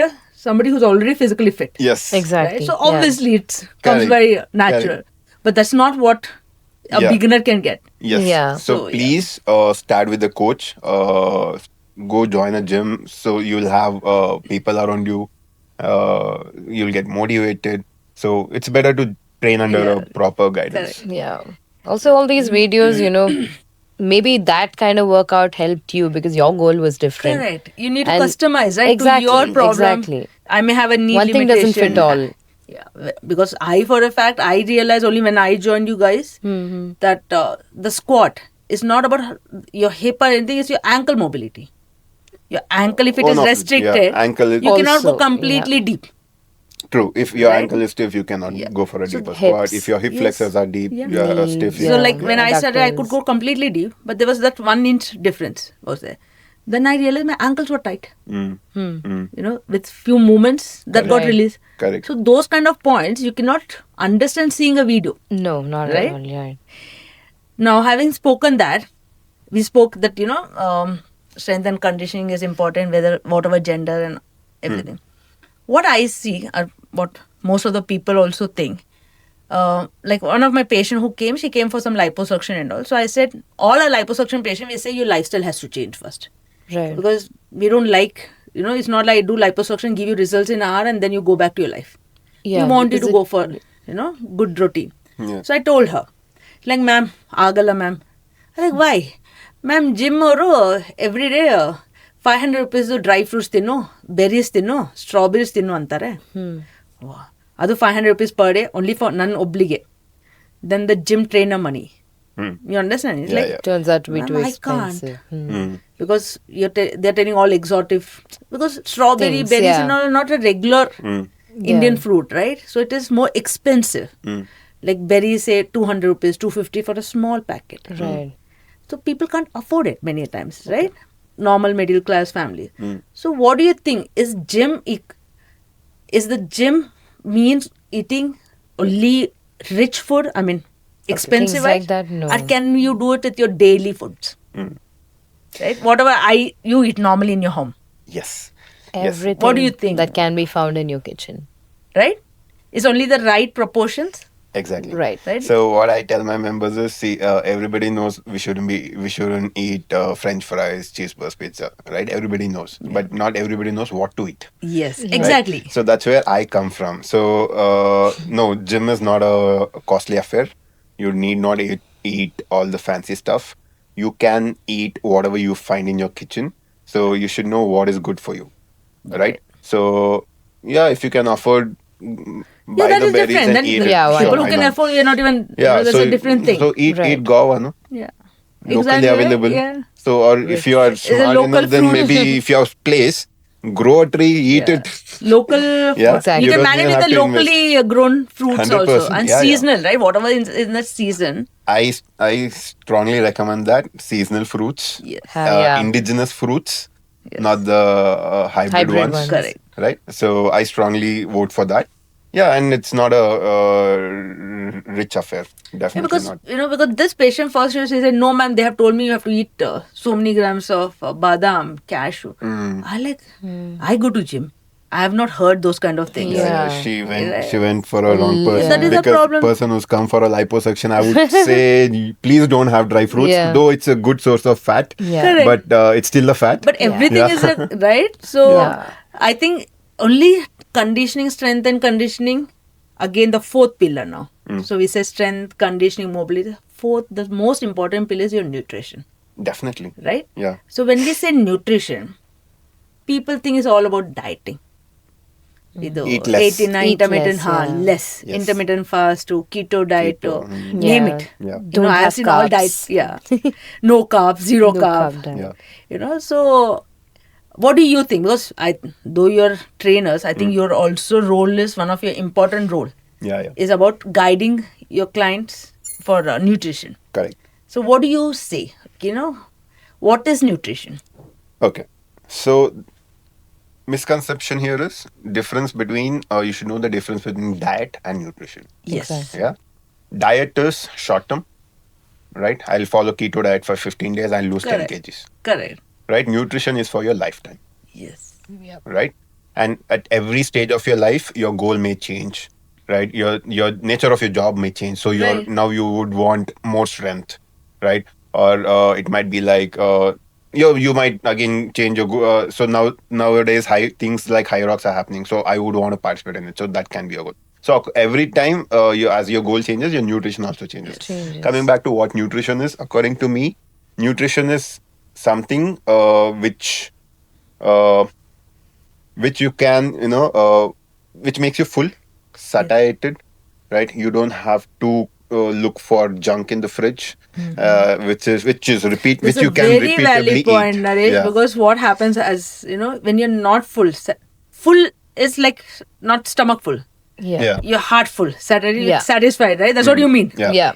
somebody who's already physically fit. Yes. Exactly. Right? So yeah. obviously it comes Correct. very natural. But that's not what a Yeah. beginner can get. Yes. Yeah. So So, yeah. please start with the coach. Go join a gym so you'll have people around you. You'll get motivated. So it's better to train under a proper guidance. Yeah. Also, all these videos, maybe that kind of workout helped you because your goal was different. Correct. You need to And- customize, right? Exactly, To your problem. exactly. I may have a knee One thing limitation. doesn't fit all. Yeah, because for a fact, I realized only when I joined you guys that the squat is not about your hip or anything, it's your ankle mobility. Your ankle, if it is One of- restricted, yeah, ankle is you cannot go Also, completely deep. true. If your Right? ankle is stiff, you cannot Yeah. go for a So deeper hips, squat. If your hip yes, flexors are deep, yeah. you are Knees, stiff. So yeah, like when I started, I could adductors. go completely deep, but there was that 1 inch difference was there. Then I realized my ankles were tight. Mm. Mm. You know, with few movements that got Right. released. Correct. So those kind of points you cannot understand seeing a video. No, not Right? at all. Yeah. Now, having spoken that, we spoke that strength and conditioning is important, whether whatever gender and everything. What I see, or what most of the people also think, like one of my patient who came, she came for some liposuction and all. So I said, all our liposuction patient, we say your lifestyle has to change first, Right. because we don't like, it's not like do liposuction, give you results in an hour, and then you go back to your life. Yeah, We want you to because go for good routine. Yeah. So I told her, like, ma'am, agala ma'am. I'm like, why? Ma'am, gym or every day 500 rupees dry fruits ತಿನ್ನು, berries ತಿನ್ನು, strawberries ತಿನ್ನು ಅಂತಾರೆ. ಅದು 500 rupees per day only for ನನ್ನ ಒಬ್ಳಿಗೆ. Then the gym trainer money. You understand? It's Yeah, like, yeah. turns out to be ma'am, too I expensive. can't. Because they're telling all exotic, because strawberry, Things, berries, yeah. and all are not a regular Indian Yeah. fruit, right? So it is more expensive. Like berries, say 200 rupees, 250 for a small packet. Right. So people can't afford it many times, right? Normal middle class family. So what do you think? Is the gym means eating only rich food? I mean, expensive, Things like right? that, no. Or can you do it with your daily foods? Right? Whatever you eat normally in your home, Yes. Everything What do you think? that can be found in your kitchen. right? It's only the right proportions. Exactly. Right. Right. So what I tell my members is, see, everybody knows we shouldn't eat French fries, cheeseburgers, pizza, right? Everybody knows, but not everybody knows what to eat. Yes, right? exactly. So that's where I come from. So no, gym is not a costly affair. You need not eat all the fancy stuff. You can eat whatever you find in your kitchen. So you should know what is good for you, right? So yeah, if you can afford, buy that the is berries different. and Then eat Yeah, it. why people not? who can afford, we're not even. Yeah, that's so a different thing. So eat Right. guava, no? Yeah. Locally Exactly, right? available. Yeah. So, or if you are a smart local enough, then fruit. maybe if you have place, grow a tree, eat Yeah. it. Local. Yeah, Exactly. You you can don't manage even with have the to locally grown fruits 100%, also, and yeah, yeah. seasonal, right? Whatever in that season. I strongly recommend that seasonal fruits, Yes. Yeah. indigenous fruits, Yes. not the hybrid Hybrid ones. ones. Correct. Right. So I strongly vote for that. Yeah, and it's not a rich affair. Yeah, Definitely because not. because this patient first she said, no ma'am, they have told me you have to eat so many grams of badam, cashew. I go to gym. I have not heard those kind of things. Yeah. She went for a wrong person. That is the Because problem. person who's come for a liposuction, I would say please don't have dry fruits. Yeah. Though it's a good source of fat, Yeah. Correct. but it's still a fat. But everything Yeah. is right. So Yeah. I think only conditioning, strength and conditioning. Again, the fourth pillar now. So we say strength, conditioning, mobility. Fourth, the most important pillar is your nutrition. Definitely. Right? Yeah. So when we say nutrition, people think it's all about dieting. Eat less. 89 Eat intermittent, less, yeah. less. Yes. Intermittent fast to keto diet Keto, or name Yeah. it. Yeah. Don't I've have seen all carbs. diets. Yeah. No carbs, zero No carb. carb diet. Yeah. So what do you think? Because though you're trainers, I think your also role is one of your important role Yeah. is about guiding your clients for nutrition. Correct. So what do you say? What is nutrition? Okay. So misconception here is difference between you should know the difference between diet and nutrition. Yes. Exactly. Yeah. Diet is short term, right? I'll follow keto diet for 15 days and lose Correct. 10 kgs. Correct. Right? Nutrition is for your lifetime, Yes. right? And at every stage of your life, your goal may change, right? Your nature of your job may change. So Right. now you would want more strength, right? Or it might be like you might again change your so nowadays things like high rocks are happening. So I would want to participate in it. So that can be a goal. So every time as your goal changes, your nutrition also changes. Changes. Coming back to what nutrition is, according to me, nutrition is something which you can which makes you full, satiated, right? You don't have to look for junk in the fridge, which is repeat, This which is you a can very repeatedly valid point, eat. Naresh, Yeah, because what happens as when you're not full, full is like not stomach full, Yeah. yeah, you're heart full, Yeah. satisfied, right? That's what you mean. yeah, Yeah.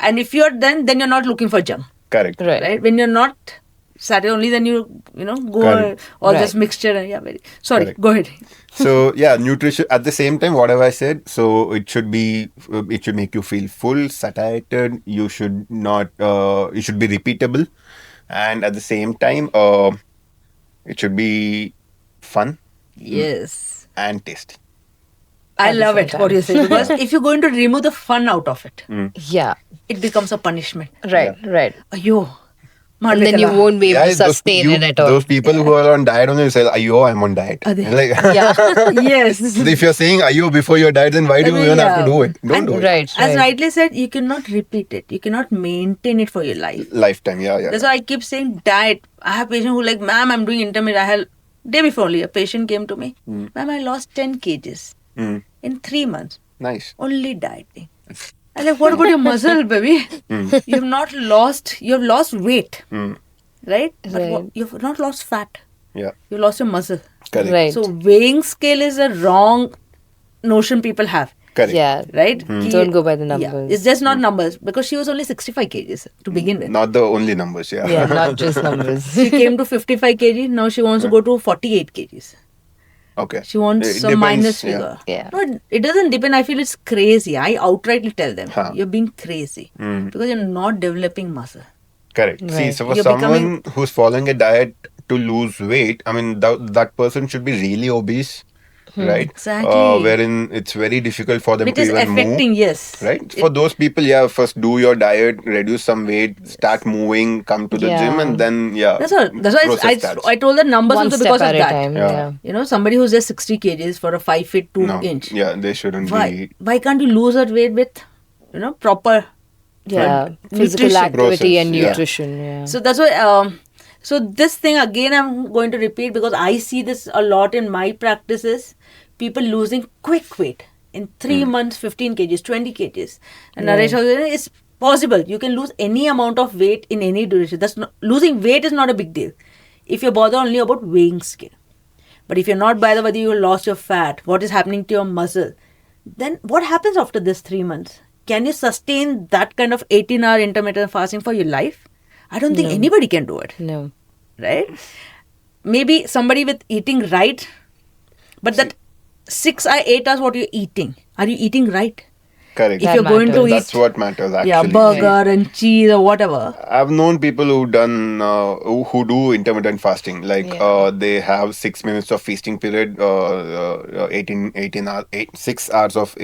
And if you're then you're not looking for junk, correct. Right. right? When you're not satisfied, only then you know go Correct. all Right. this mixture. And yeah, very sorry. Correct. Go ahead. So yeah, nutrition at the same time, whatever I said. So it should be, it should make you feel full, satiated. You should not, it should be repeatable, and at the same time, it should be fun Yes, and tasty. I At the love same it time. what you say, because if you're going to remove the fun out of it, Yeah. it becomes a punishment. Right. Right. Ayo, And then you won't be able to sustain it at all. Those people who are on diet only say, "Ayo, I'm on diet." Ade. Like, Yeah. Yes. if you're saying "Ayo" before your diet, then why do you even have to do it? Don't And do it. Right. As Right. rightly said, you cannot repeat it. You cannot maintain it for your life. Lifetime, yeah. That's why I keep saying diet. I have patients who like, ma'am, I'm doing intermittent. I had day before only a patient came to me, ma'am, I lost 10 kgs Mm, in 3 months. nice. Only dieting. I'm like, what about your muscle, baby? You've not lost. You've lost weight, Mm, right? But Right. you've not lost fat. yeah, You lost your muscle. correct. Right. So weighing scale is a wrong notion people have. Correct. Yeah. Right? Don't go by the Yeah, numbers. it's just not numbers, because she was only 65 kgs to begin with. Not the only numbers, yeah. Yeah. Not just numbers. She came to 55 kg. Now she wants to go to 48 kgs. Okay. She wants It some depends, minus yeah. figure. Yeah. No, it doesn't depend. I feel it's crazy. I outrightly tell them, Huh. you're being crazy because you're not developing muscle. Correct. See, Right. so for You're someone who's following a diet to lose weight, I mean, that person should be really obese, right? Exactly. Wherein it's very difficult for them Which to is even affecting, move. yes. Right? For those people, yeah, first do your diet, reduce some weight, start moving, come to the gym, Yeah. and then, yeah. That's all. That's why process starts. I told the numbers One also step because at of a that. time. Yeah. Yeah. You know, somebody who's just 60 kgs for a 5 feet 2 No, inch. yeah, they shouldn't Why? be. Why can't you lose that weight with, proper Yeah. Physical nutrition? activity Process, and yeah. nutrition. Yeah. So that's why. So this thing again, I'm going to repeat because I see this a lot in my practices. People losing quick weight in 3 months, 15 kgs, 20 kgs. And Naresh was saying, it's possible. You can lose any amount of weight in any duration. That's not, losing weight is not a big deal if you bother only about weighing scale. But if you're not by the way you lost your fat, what is happening to your muscle, then what happens after this 3 months? Can you sustain that kind of 18-hour intermittent fasting for your life? I don't think anybody can do it, No. right? Maybe somebody with eating right, but that 6 or 8 hours what you're eating, are you eating right? Correct. If you're going to That's eat, what matters, actually. yeah, burger and cheese or whatever. I've known people who done who do intermittent fasting. Like they have 6 minutes of feasting period, 18 hours, 6 hours of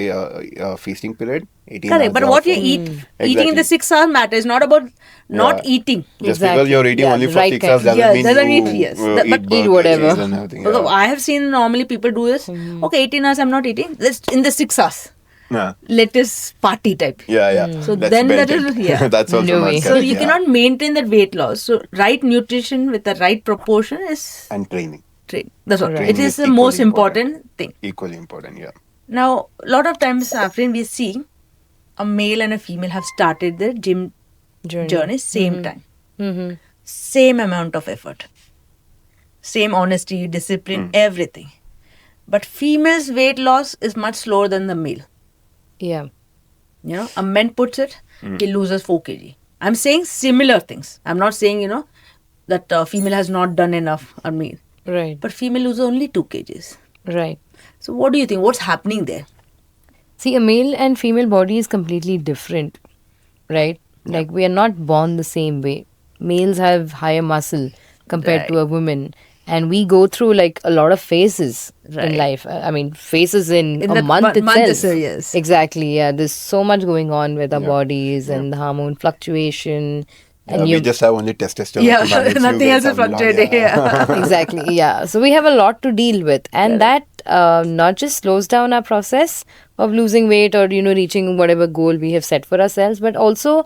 feasting period. 18 Correct, hours but of- what you eat, eating in the Exactly. 6 hours matter. It's not about not Yeah. eating. Just Exactly. because you're eating Yeah, only the for right 6 hours kind. doesn't Yeah, mean doesn't you mean yes. eat, But eat burger, whatever. cheese and everything. Because Yeah. I have seen normally people do this. Okay, 18 hours I'm not eating. Let's in the 6 hours. Yeah. Lettuce party type. Yeah. So That's then that belted. is- yeah. That's also No not way. So correct, you yeah. cannot maintain that weight loss. So right nutrition with the right proportion is And training, train. That's what. Right. It is the Equally most important. important thing. equally important. Yeah. Now, a lot of times, Afreen, we see a male and a female have started their gym journey same time. Mm-hmm. Same amount of effort. Same honesty, discipline, everything. But female's weight loss is much slower than the male. Yeah. A man puts it, he loses 4 kg. I'm saying similar things. I'm not saying, that female has not done enough on me. Right. But female loses only 2 kgs. Right. So what do you think? What's happening there? See, a male and female body is completely different, right? Like, we are not born the same way. Males have higher muscle compared to a woman. And we go through like a lot of phases Right. in life. I mean, phases in In a that month month itself. itself, yes. Exactly. Yeah. There's so much going on with our bodies and the hormone fluctuation. And we just have only testosterone. Yeah, to manage. You nothing guys else is have a lot, fluctuating. yeah. Yeah. Exactly. Yeah. So we have a lot to deal with. And that not just slows down our process of losing weight or, reaching whatever goal we have set for ourselves, but also,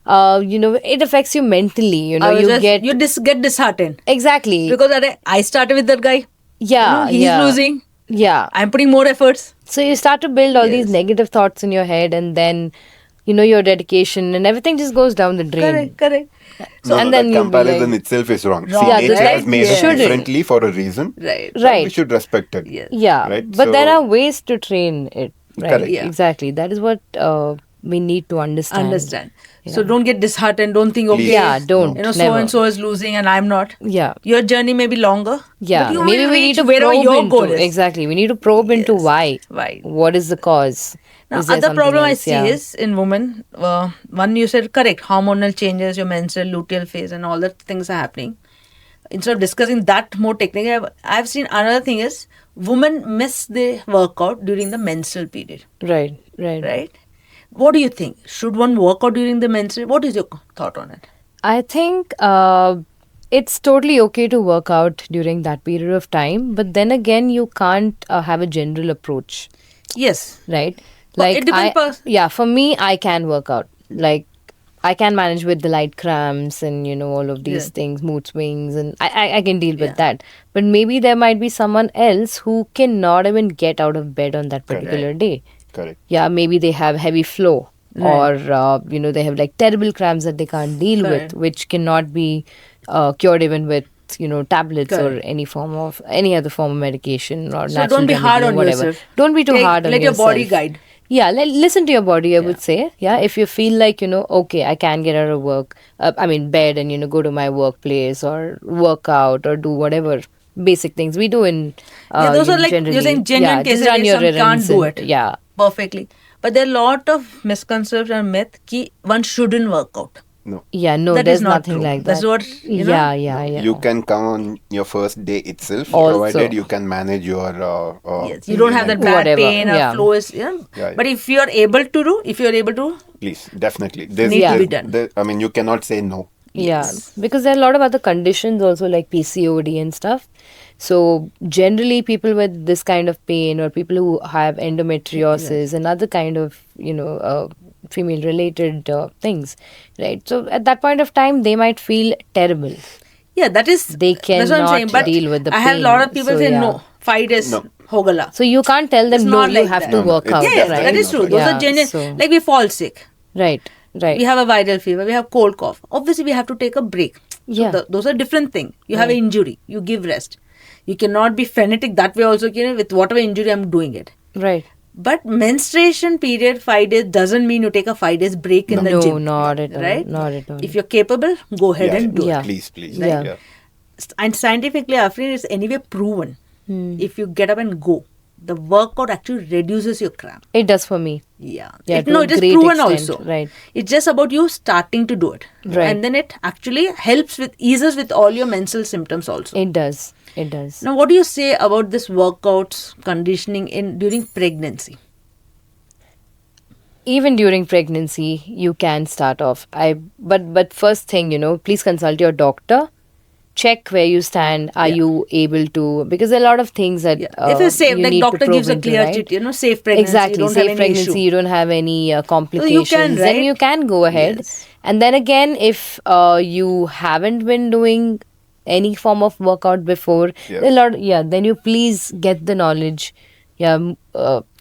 it affects you mentally. You get. you get disheartened. Exactly. Because I started with that guy. Yeah. He's yeah. losing. Yeah. I'm putting more efforts. So you start to build all these negative thoughts in your head, and then your dedication and everything just goes down the drain. Correct. So and and then that you'll be comparison like- itself is wrong. Wrong, See, Yeah, nature right? has made us Shouldn't. differently for a reason. Right. We Right. should respect it. Yes. Yeah. Right? But there So- are ways to train it. Right. Correct. Yeah. Exactly. That is what we need to understand. So don't get disheartened. Don't think, okay, Please. Yeah, don't. you know, so never. and so is losing and I'm not. Yeah. Your journey may be longer. Yeah. But you Maybe will we reach need to wherever probe your into goal is. exactly. We need to probe into Yes. why. Why? What is the cause? Now, Is there other something problem I else? see Yeah. is in women, one you said correct, hormonal changes, your menstrual, luteal phase, and all that things are happening. Instead of discussing that more technically, I've seen another thing is women miss the workout during the menstrual period, Right. right? What do you think? Should one work out during the menstrual? What is your thought on it? I think it's totally okay to work out during that period of time, but then again, you can't have a general approach, Yes. right? Well, it depends Yeah, for me, I can work out. Like, I can manage with the light cramps and all of these Yeah. things, mood swings, and I can deal with Yeah. that. But maybe there might be someone else who cannot even get out of bed on that particular day. Correct. Yeah, maybe they have heavy flow, or they have like terrible cramps that they can't deal Correct. with, which cannot be cured even with tablets or Correct. any other form of medication or So natural don't be remedy hard or on whatever. yourself. Don't be too hard on Let yourself. your body guide. Yeah, listen to your body, I would say. Yeah, if you feel like, okay, I can get out of work, bed and, go to my workplace or work out or do whatever basic things we do in. Those are like generally. you're saying genuine Yeah, cases just run where your some can't errands do and- it. Yeah. Perfectly. But there are a lot of misconceptions and myth ki one shouldn't work out. No. Yeah, no, That there's is not nothing true. like that. That's what, you know. Yeah. You can come on your first day itself, Also. provided you can manage your. Yes, you don't have that back Whatever, pain or yeah. flow is, Yeah. But if you're able to, Please, definitely. Need to be done. You cannot say no. Yeah, Yes. because there are a lot of other conditions also like PCOD and stuff. So generally people with this kind of pain or people who have endometriosis and other kind of, female related things, right? So at that point of time, they might feel terrible. yeah, that is They that's what I'm cannot saying. But deal with the I have a lot pain. of people So, say yeah. no, 5 days No. hogala. So you can't tell It's them, no, not you like have that. to No, no, work it's out. Yes, definitely that is not true. like Those Yeah, are genuine. so- Like we fall sick. Right. We have a viral fever, we have cold cough. Obviously, we have to take a break. Yeah. So those are different things. You have an injury, you give rest. You cannot be frenetic that way also, with whatever injury I'm doing it. Right. But menstruation period 5 days doesn't mean you take a 5 days break in the No, gym. not at all. Right? Not at all. If you're capable, go ahead and do Yeah. it. Please. Yeah. And scientifically, Afreen, is anyway proven. If you get up and go, the workout actually reduces your cramp. It does for me. Yeah. Yeah, It to a is great proven extent, also. right. It's just about you starting to do it. Right. And then it actually helps eases with all your menstrual symptoms also. It does. It does. Now, what do you say about this workouts conditioning during pregnancy? Even during pregnancy, you can start off. But first thing, please consult your doctor. Check where you stand. Are you able to? Because there are a lot of things that If it's safe, you like need to doctor probe gives a into, clear right? chit, safe pregnancy. Exactly, You don't safe have any pregnancy. issue. You don't have any complications. right? Then you can go ahead. Yes. And then again, if you haven't been doing any form of workout before, Yeah. there are a lot. Then you please get the knowledge.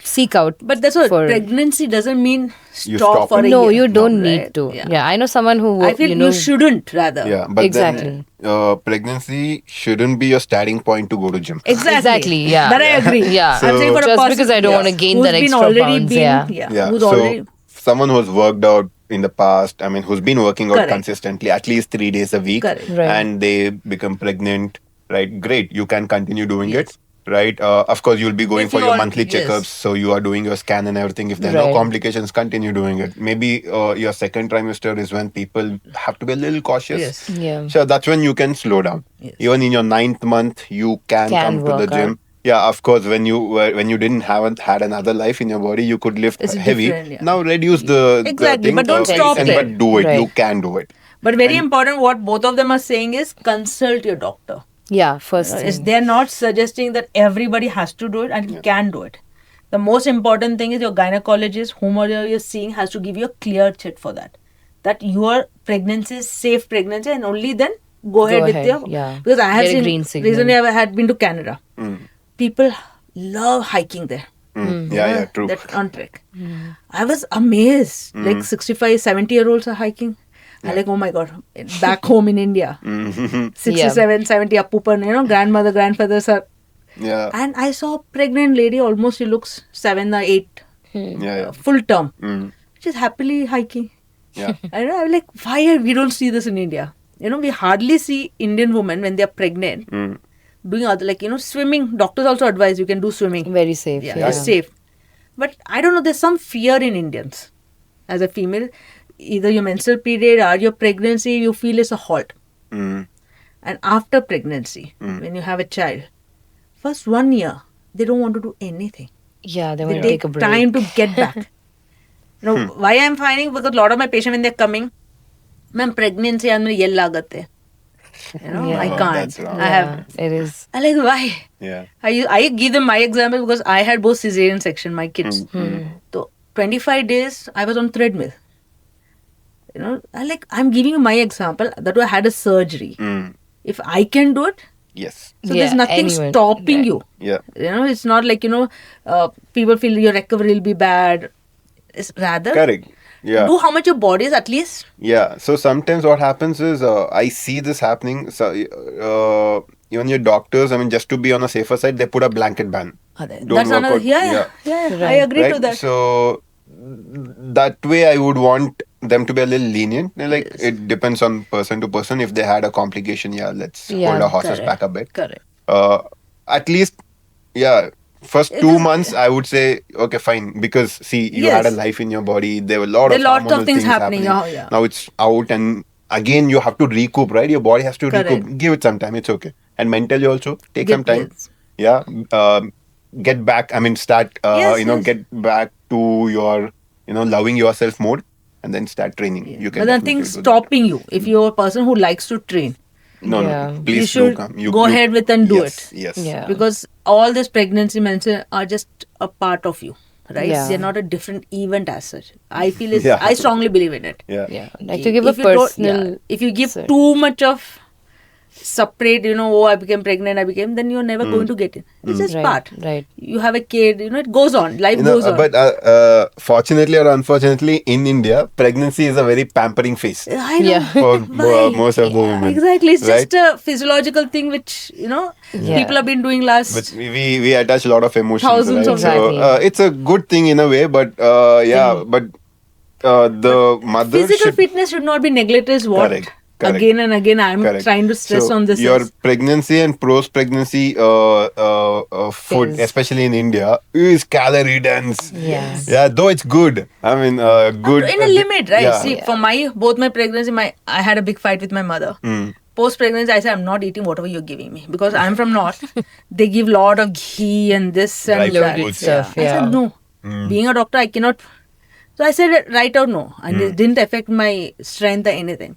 Seek out. But that's what for- pregnancy doesn't mean You stop stop for it. a No, year. you don't Right? need to. Yeah. Yeah, I know someone who I feel you shouldn't rather. Yeah, but Exactly. then pregnancy shouldn't be your starting point to go to gym. Exactly. Yeah. That I agree. Yeah. I'm saying for a Just person because I don't want to gain who's that been extra already pounds. been, Yeah. who's so already someone who's worked out in the past, who's been working out Correct. consistently at least 3 days a week, Correct. Right. and they become pregnant, right? Great, you can continue doing Yes. it. Right, of course, you'll be going If for you your all- monthly yes. checkups, so you are doing your scan and everything. If there are no Right. complications, continue doing it. Maybe your second trimester is when people have to be a little cautious. Yes. Yeah. So that's when you can slow down. Yes. Even in your 9th month, you can come to the work gym. out. Yeah, of course. When you didn't haven't had another life in your body, you could lift It's heavy. different, yeah. Now reduce the Exactly, thing, but don't stop and there. but do it. Right. You can do it. But very important, what both of them are saying is consult your doctor. Yeah, first Is thing. they're not suggesting that everybody has to do it and you can do it. The most important thing is your gynecologist, whomever you're seeing, has to give you a clear chit for that. That your pregnancy is safe pregnancy, and only then go ahead with ahead, your. yeah. Because I have Get a seen green signal. recently I had been to Canada. People love hiking there. Yeah, true. That on trek. I was amazed. Like 65, 70-year-olds are hiking. I'm like, oh my God, back home in India, 67, 70, appupan, grandmother, grandfathers are. Yeah, And I saw a pregnant lady, almost she looks 7 or 8, yeah. full term. Mm. She's happily hiking. Yeah. I'm like, why we don't see this in India? We hardly see Indian women when they are pregnant doing other, like, swimming. Doctors also advise you can do swimming. Very safe. Yeah, Yeah. it's safe. But I don't know, there's some fear in Indians as a female. Either your menstrual period or your pregnancy, you feel is a halt. Mm. And after pregnancy, when you have a child, first 1 year, they don't want to do anything. Yeah, they They want to take take a break. time to get back. Why I'm finding, because a lot of my patients, when they're coming, ma'am, pregnancy, I'm yell lagate. I Yeah. can't. That's wrong. I have. It is. I like, why? Yeah. I give them my example because I had both cesarean section, my kids. So 25 days, I was on treadmill. I'm giving you my example. That I had a surgery. If I can do it, Yes. so Yeah, there's nothing anyone. stopping Right. you. Yeah. It's not like, people feel your recovery will be bad. It's rather Correct. Yeah. do how much your body is at least. Yeah. So sometimes what happens is I see this happening. So even your doctors, I mean, just to be on a safer side, they put a blanket ban. Don't That's work another. out. Yeah. I Right. agree to Right. that. So that way, I would want them to be a little lenient. Like it depends on person to person. If they had a complication, yeah, let's Yeah, hold our horses correct. back a bit. Correct. At least, yeah, first It 2 is- months, I would say, okay, fine, because see, you had a Yes. life in your body. There were a lot There of are lot of hormonal things things happening. Oh, yeah. Now it's out, and again, you have to recoup, right? Your body has to Correct. recoup. Give it some time. It's okay. And mentally also, take Get- some time. yes. Yeah. Get back. I mean, start. Yes, yes. Get back to your, loving yourself mode, and then start training. You can. But definitely nothing's do that. stopping you. If you're a person who likes to train, No, Yeah. no. Please you should do come. go ahead with and do yes, it. Yes. Yeah. Because all this pregnancy mention are just a part of you, right? Yeah. They're not a different event as such. I feel Yeah. I strongly believe in it. Yeah. Yeah. Like to give a If you don't- personal. if you give Sorry. too much of separate, oh, I became pregnant, then you're never going to get it. It's just Right. part. Right. You have a kid, it goes on. Life goes on. But fortunately or unfortunately, in India, pregnancy is a very pampering phase I know. Yeah. for Why? most of the women. Exactly. It's right? just a physiological thing which, people have been doing last. But we attach a lot of emotions. Thousands right? of Exactly. So it's a good thing in a way, but but the mother Physical should. fitness should not be neglected is what Correct. again and again I'm Correct. trying to stress So on this. Your is- pregnancy and post-pregnancy food, Is- especially in India, is calorie dense. Yes. Yeah, though it's good. I mean, good. in a limit, right? Yeah. See, for both my pregnancy, I had a big fight with my mother. Post pregnancy, I said I'm not eating whatever you're giving me because I'm from north. They give lot of ghee and this and Dry that. foods. Stuff, I yeah. said no. Being a doctor, I cannot. So I said right out no, and it didn't affect my strength or anything.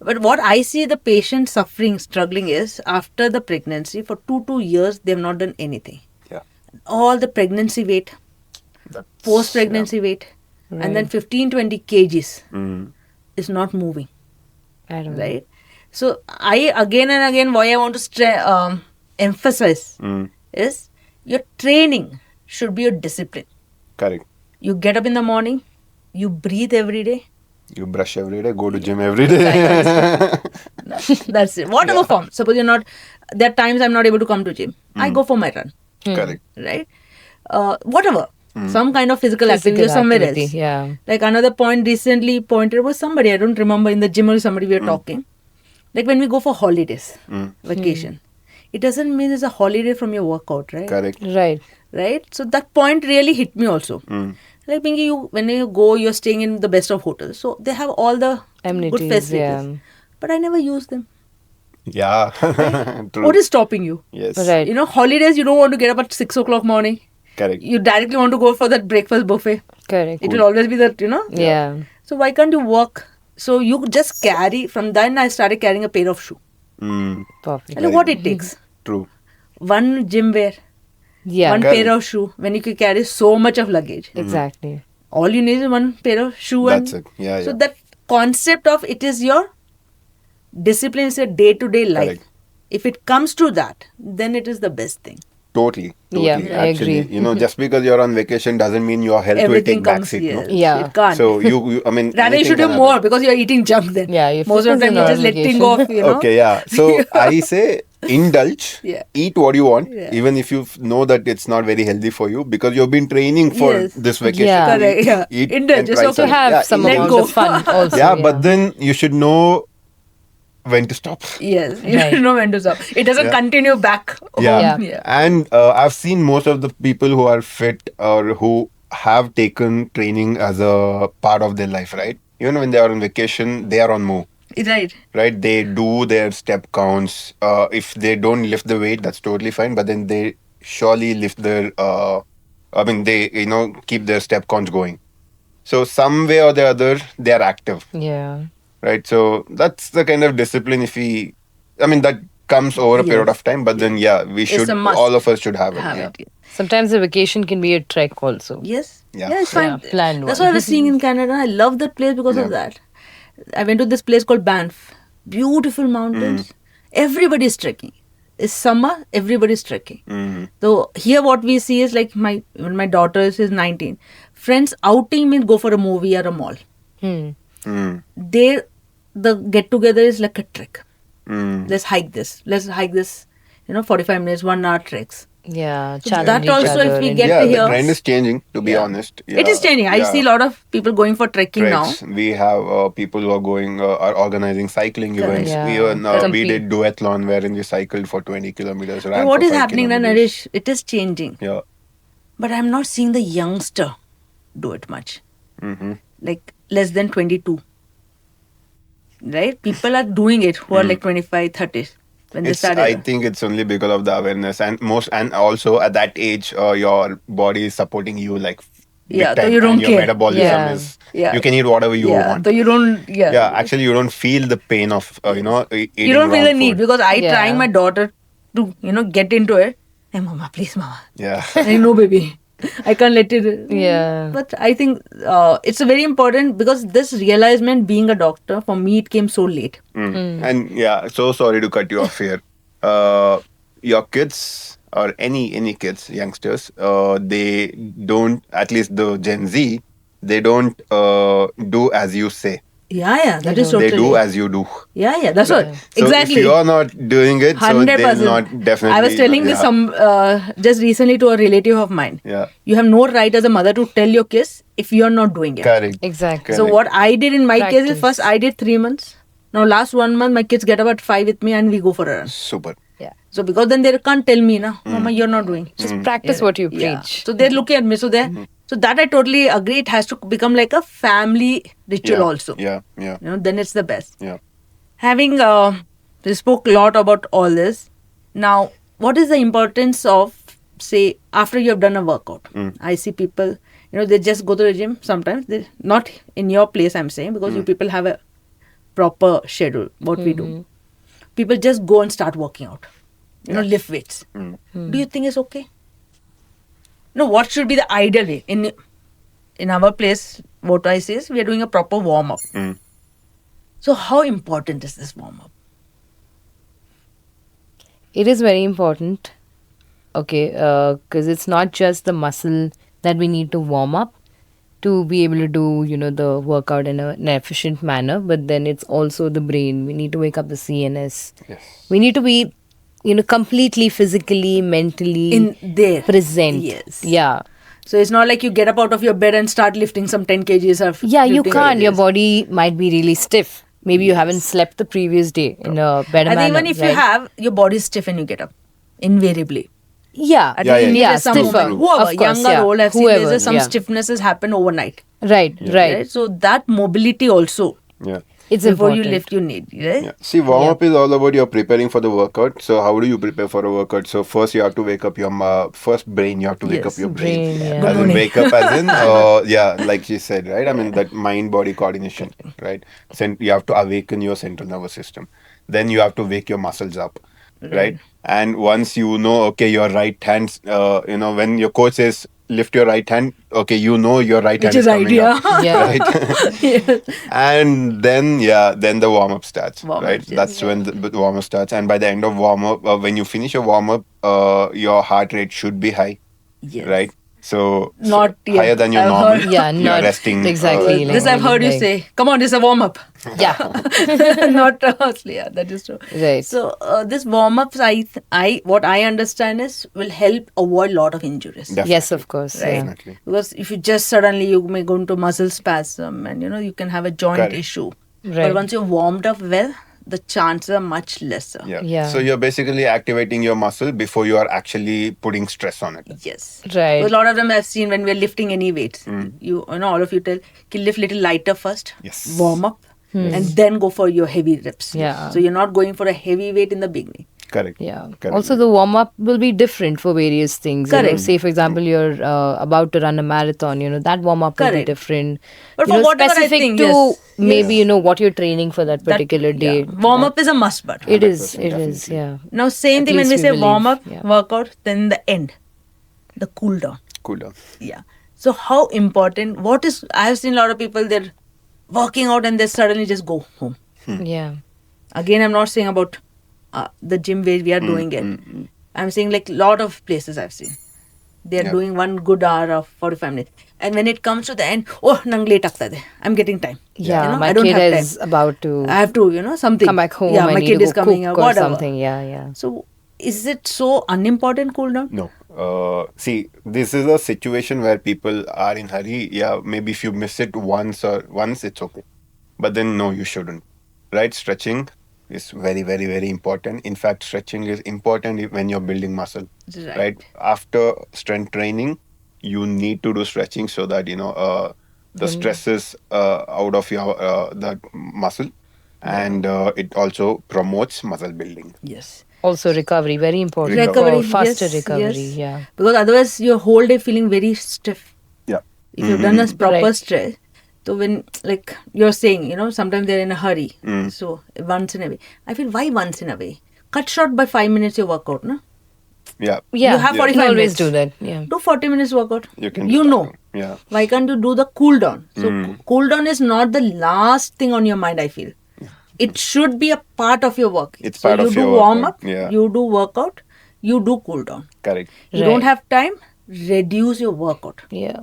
But what I see the patient suffering, struggling is after the pregnancy for 2 years they've not done anything. Yeah. All the pregnancy weight, post pregnancy weight, and then 15-20 kgs is not moving, I don't know. right? So I again and again why I want to emphasize is your training should be your discipline. Correct. You get up in the morning, you breathe every day. You brush every day, go to gym every day. That's it. Whatever form. Suppose you're not, there are times I'm not able to come to gym. I go for my run, Correct. right? Whatever. Some kind of physical activity or somewhere activity, else. yeah. Like another point recently pointed was somebody, I don't remember, in the gym or somebody we were talking. Like when we go for holidays, vacation, it doesn't mean it's a holiday from your workout, right? Correct. Right. Right? So that point really hit me also. Like Pinky, when you go, you're staying in the best of hotels. So they have all the Amenities, good facilities. yeah. But I never use them. Yeah. True. What is stopping you? Yes. Right. Holidays, you don't want to get up at 6 o'clock morning. Correct. You directly want to go for that breakfast buffet. Correct. It will always be that, Yeah. So why can't you walk? So you just carry, from then I started carrying a pair of shoe. Perfect. And look what it takes. True. One gym wear, Yeah. one Correct. pair of shoe, when you can carry so much of luggage. Exactly. All you need is one pair of shoe. That's and it. Yeah, So yeah. that concept of it is your discipline, is your day-to-day life. Correct. If it comes to that, then it is the best thing. Totally, Yeah, totally. I Actually, agree. just because you're on vacation doesn't mean your health will Everything take comes backseat. here. No? Yeah. It can't. So I mean, rather you anything should do can happen. more because you're eating junk then. Yeah, your Most of the fitness time is you're not just on letting vacation. off, you know. Okay, yeah. So I say indulge, Yeah. eat what you want, Yeah. even if you know that it's not very healthy for you because you've been training for Yes. this vacation. Yeah. to Correct, yeah. Eat Indulge, and it's try okay. To something. have Yeah, some Let amount go. of fun also. yeah, but then you should know when to stop. Yes, you Right. know when to stop. It doesn't Yeah. continue back Yeah. home. Yeah. And I've seen most of the people who are fit or who have taken training as a part of their life, right? Even when they are on vacation, they are on move, Right. right? They do their step counts. If they don't lift the weight, that's totally fine. But then they surely lift their, I mean, they, keep their step counts going. So some way or the other, they are active, Yeah. right? So that's the kind of discipline I mean, that comes over a period Yes. of time, but then, yeah, we It's should, a must. all of us should have it. Have Yeah. it. Sometimes a vacation can be a trek also. Yes. Yeah. Yeah, it's Yeah, fine. planned That's one. what I was seeing in Canada. I love that place because of Yeah. that. I went to this place called Banff. Beautiful mountains. Everybody's trekking. It's summer, everybody's trekking. Mhm. So here what we see is like when my daughter is 19. Friends outing means go for a movie or a mall. Hmm. Mm. There the get together is like a trek. Mm. Let's hike this. Let's hike this, 45 minutes, 1 hour treks. Yeah. So Challenge that each also, if other we and- get Yeah, to the hear. trend is changing, to be Yeah. honest. It is Yeah. changing. I Yeah. see a lot of people going for trekking Treks. now. We have people who are are organizing cycling Correct. events. Yeah. Even we Compete. did duathlon wherein we cycled for 20 kilometers, But ran what for is 5 happening now, kilometers. Naresh? It is changing. Yeah. But I'm not seeing the youngster do it much. Mm-hmm. Like less than 22. Right? People are doing it who are like 25, 30 when they started. I think it's only because of the awareness and also at that age, your body is supporting you like big Yeah, so time, you don't and your care. metabolism Yeah. is Yeah. you can eat whatever you yeah, want. so you don't. Yeah. Yeah, actually, you don't feel the pain of eating You don't feel wrong the need food. because I Yeah. trying my daughter to get into it. Hey, mama, please, mama. Yeah. I know, baby. I can't let it. Yeah. But I think it's a very important because this realization, being a doctor, for me, it came so late. And yeah, so sorry to cut you off here. Your kids or any kids, youngsters, they don't, at least the Gen Z, they don't do as you say. Yeah, that is don't. They totally. do as you do. Yeah, that's what. So Exactly. if you're not doing it, so they'll 100%. not definitely. I was telling this just recently to a relative of mine. Yeah. You have no right as a mother to tell your kids if you're not doing it. Correct. Exactly. So Correct. what I did in my case is Practice. first I did 3 months. Now last 1 month my kids get up at 5 with me and we go for a run. Super. Yeah. So because then they can't tell me, Mama, you're not doing. Just practice what you Yeah. preach. So they're looking at me. So that I totally agree. It has to become like a family ritual Yeah. also. Yeah. Yeah. Then it's the best. Yeah. Having we spoke a lot about all this. Now, what is the importance of, say, after you have done a workout? I see people, they just go to the gym sometimes. They not in your place, I'm saying, because you people have a proper schedule. What we do, people just go and start working out. Lift weights. Do you think it's okay? No, what should be the ideal way? In our place, what I say is we are doing a proper warm up. So how important is this warm up? It is very important. Okay, because it's not just the muscle that we need to warm up to be able to do, the workout in an efficient manner, but then it's also the brain. We need to wake up the CNS. Yes. We need to be, completely physically, mentally In there. present. Yes. Yeah. So it's not like you get up out of your bed and start lifting some 10 kgs or Yeah, you 15 can't. Your kgs. body might be really stiff. Maybe you haven't slept the previous day in a better I manner. think even if you right? have, your body is stiff and you get up. Invariably. Yeah. I Yeah, think yeah, you yeah. need some Stiffer. movement. Whoever, Of course, young or yeah. old, I've seen Whoever, there's some yeah. stiffnesses happen overnight. Right. So that mobility also, Yeah. It's before important. you lift, you need. Right? Yeah. See, warm up is all about you're preparing for the workout. So, how do you prepare for a workout? So, first you have to wake up your first brain. You have to wake Yes. up your brain. Brain, yeah. As Good in morning. wake up, as in like she said, right? I mean that mind-body coordination, right? You have to awaken your central nervous system. Then you have to wake your muscles up. right? And once you know, okay, your right hand, when your coach says lift your right hand, okay, your right Which hand is is right, coming up, yeah. Yeah. right? Yes. And then the warm up starts, right? Warm-ups, yes. That's when the warm up starts. And by the end of warm up, when you finish your warm up, your heart rate should be high, Yes. right? So Not higher yet. than your I've normal. heard. Yeah, You're not resting. exactly. This I've heard you like- say. Come on, this is a warm up. Yeah. Not yeah, that is true. Right. So this warm ups, what I understand is will help avoid lot of injuries. Definitely. Yes, of course. Right. Yeah. Definitely. Because if you just suddenly you may go into muscle spasm and you can have a joint Correct. issue. Right. But once you're warmed up well, the chances are much lesser. Yeah. Yeah. So you're basically activating your muscle before you are actually putting stress on it. Yes. Right. Because a lot of them I've seen when we're lifting any weights. All of you tell, "Ki lift little lighter first, Yes. warm up, and then go for your heavy reps. Yeah. So you're not going for a heavy weight in the beginning. Correct. Yeah. Correct. Also, the warm up will be different for various things. Correct. Say, for example, you're about to run a marathon. That warm up will be Correct. different. But for whatever I specific think, to yes. maybe what you're training for that particular day. Warm up is a must, but It is. 100%, It is. definitely. Yeah. now same At thing when least we we say warm up, believe, yeah. workout, then the end, the cool down. Cool down. Yeah. So how important? What is? I have seen a lot of people they're working out and they suddenly just go home. Yeah. Again, I'm not saying about the gym where we are doing it. I'm saying like lot of places I've seen. They're Yeah. doing one good hour of 45 minutes. And when it comes to the end, oh, nang late agta hai. I'm getting time. Yeah. I My don't kid have time. is about to I have to, something. come back home. Yeah, I my need kid to is go coming cook out, or whatever. something. Yeah. Yeah. So is it so unimportant cool down? No. See, this is a situation where people are in hurry. Yeah, maybe if you miss it once, it's okay. But then no, you shouldn't. Right? Stretching is very, very, very important. In fact, stretching is important when you're building muscle. Right. After strength training, you need to do stretching so that the stress is out of your that muscle, and it also promotes muscle building. Yes. Also, recovery very important. Recovery, For faster yes, recovery. yes. Yeah. Because otherwise your whole day feeling very stiff. Yeah. If you've done a proper Right. stretch, so when like you're saying, sometimes they're in a hurry. So once in a way, I feel why once in a way? Cut short by 5 minutes your workout, no? Yeah. Yeah. You have can 45 always minutes. do that. Yeah. Do 40 minutes workout. You can. You do that. know. Yeah. Why can't you do the cool down? So cool down is not the last thing on your mind, I feel. It should be a part of your work. It's so part you of do your warm workout, up, yeah. you do workout, you do cool down. Correct. You don't Right. have time, reduce your workout. Yeah.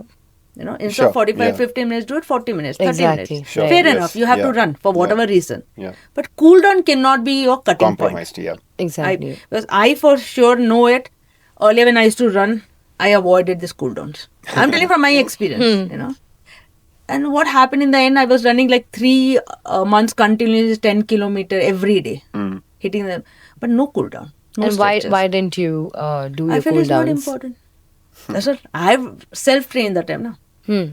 Instead Sure, of 45, yeah. 15 minutes, do it 40 minutes, 30 Exactly, minutes. Sure. Fair yes, enough. You have to yeah, run for whatever reason. Yeah. But cool down cannot be your cutting point. Compromised. Yeah. Exactly. Because I for sure know it. Earlier when I used to run, I avoided these cool downs. I'm telling from my experience, And what happened in the end, I was running like 3 months continuously, 10 kilometer every day, hitting them. But no cool down. No And why stretches. didn't you do I your felt cool it's not downs? important. That's what I've self-trained that time now. Hmm.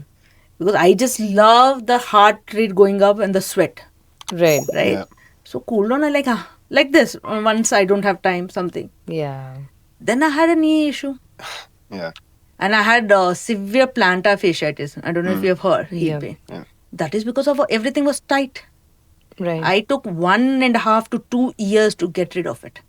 Because I just love the heart rate going up and the sweat, Right. right? Yeah. So cool down, I like this. Once I don't have time, something. Yeah. Then I had a knee issue. Yeah. And I had severe plantar fasciitis. I don't know if you have heard. Heel Yeah. pain. Yeah. That is because of everything was tight. Right. I took 1.5 to 2 years to get rid of it.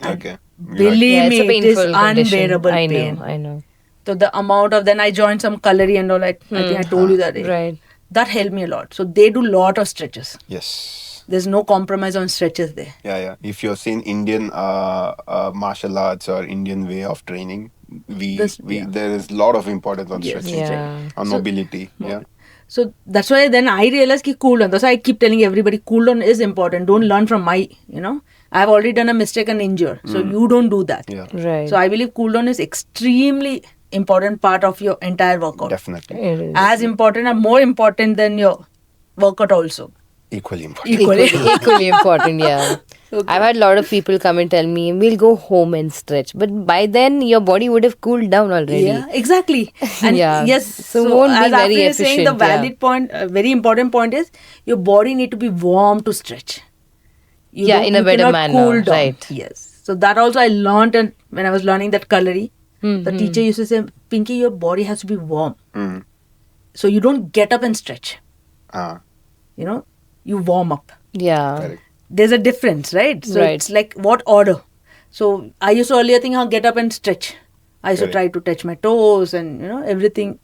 Okay. Believe Yeah, me, it's a it is painful condition. unbearable I pain. know. I know. So the amount of then I joined some cutlery and all. I think I told you that day. Right. That helped me a lot. So they do lot of stretches. Yes. There's no compromise on stretches there. Yeah, yeah. If you've seen Indian martial arts or Indian way of training, there is a lot of importance on Yes. stretching, Yeah. on mobility. Yeah. So that's why then I realized ki cool down. That's why I keep telling everybody cool down is important. Don't learn from I've already done a mistake and injured. So you don't do that. Yeah. Right. So I believe cool down is extremely important part of your entire workout. Definitely. It is. As important or more important than your workout also. Equally important. Equally important, yeah. I've had a lot of people come and tell me, we'll go home and stretch. But by then, your body would have cooled down already. Yeah, exactly. And Yeah. yes, So it won't be as very Afreen is saying, the efficient, yeah. valid point, very important point is your body need to be warm to stretch. Yeah, in a you better cannot manner, Cool down. right. Yes. So that also I learned when I was learning that cutlery. The teacher used to say, Pinky, your body has to be warm. Mm. So you don't get up and stretch. Ah, You warm up. Yeah. correct. there's a difference, right? So Right. it's like what order. So I used to earlier think, get up and stretch. I used to Correct. try to touch my toes and everything.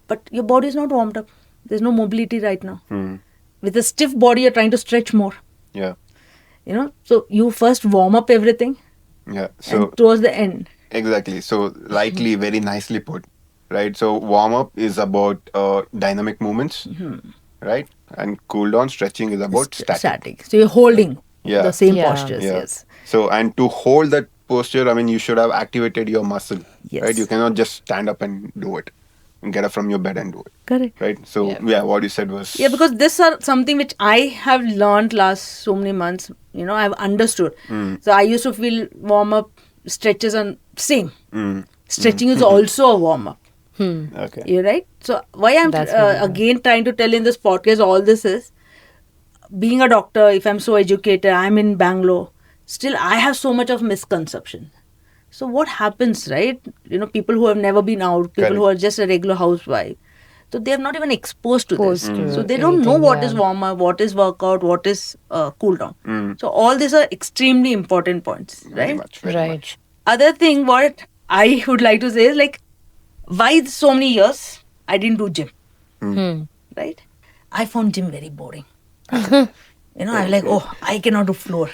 But your body is not warmed up. There's no mobility right now. With a stiff body, you're trying to stretch more. Yeah. So you first warm up everything, Yeah. So and towards the end. exactly. So rightly, very nicely put. Right. So warm up is about dynamic movements, right? And cool down stretching is about static. So you're holding Yeah. the same Yeah. postures. Yeah. Yes. So and to hold that posture, I mean, you should have activated your muscle. Yes. Right. You cannot just stand up and do it, and get up from your bed and do it. Correct. Right. So Yeah. what you said was Yeah, because this are something which I have learned last so many months. I've understood. So I used to feel warm up stretches and same. Stretching is also a warm up. okay. You're right. So why I'm That's really good. again trying to tell in this podcast all this is being a doctor. If I'm so educated, I'm in Bangalore. Still, I have so much of misconception. So what happens, right? People who have never been out, people Correct. who are just a regular housewife. So they are not even exposed to this. Exposed to So they don't know anything, what yeah. is warm up, what is workout, what is cool down. So all these are extremely important points, Very right? much. Very Right. much. Other thing what I would like to say is like, why so many years I didn't do gym, right? I found gym very boring. I'm like, I cannot do floor.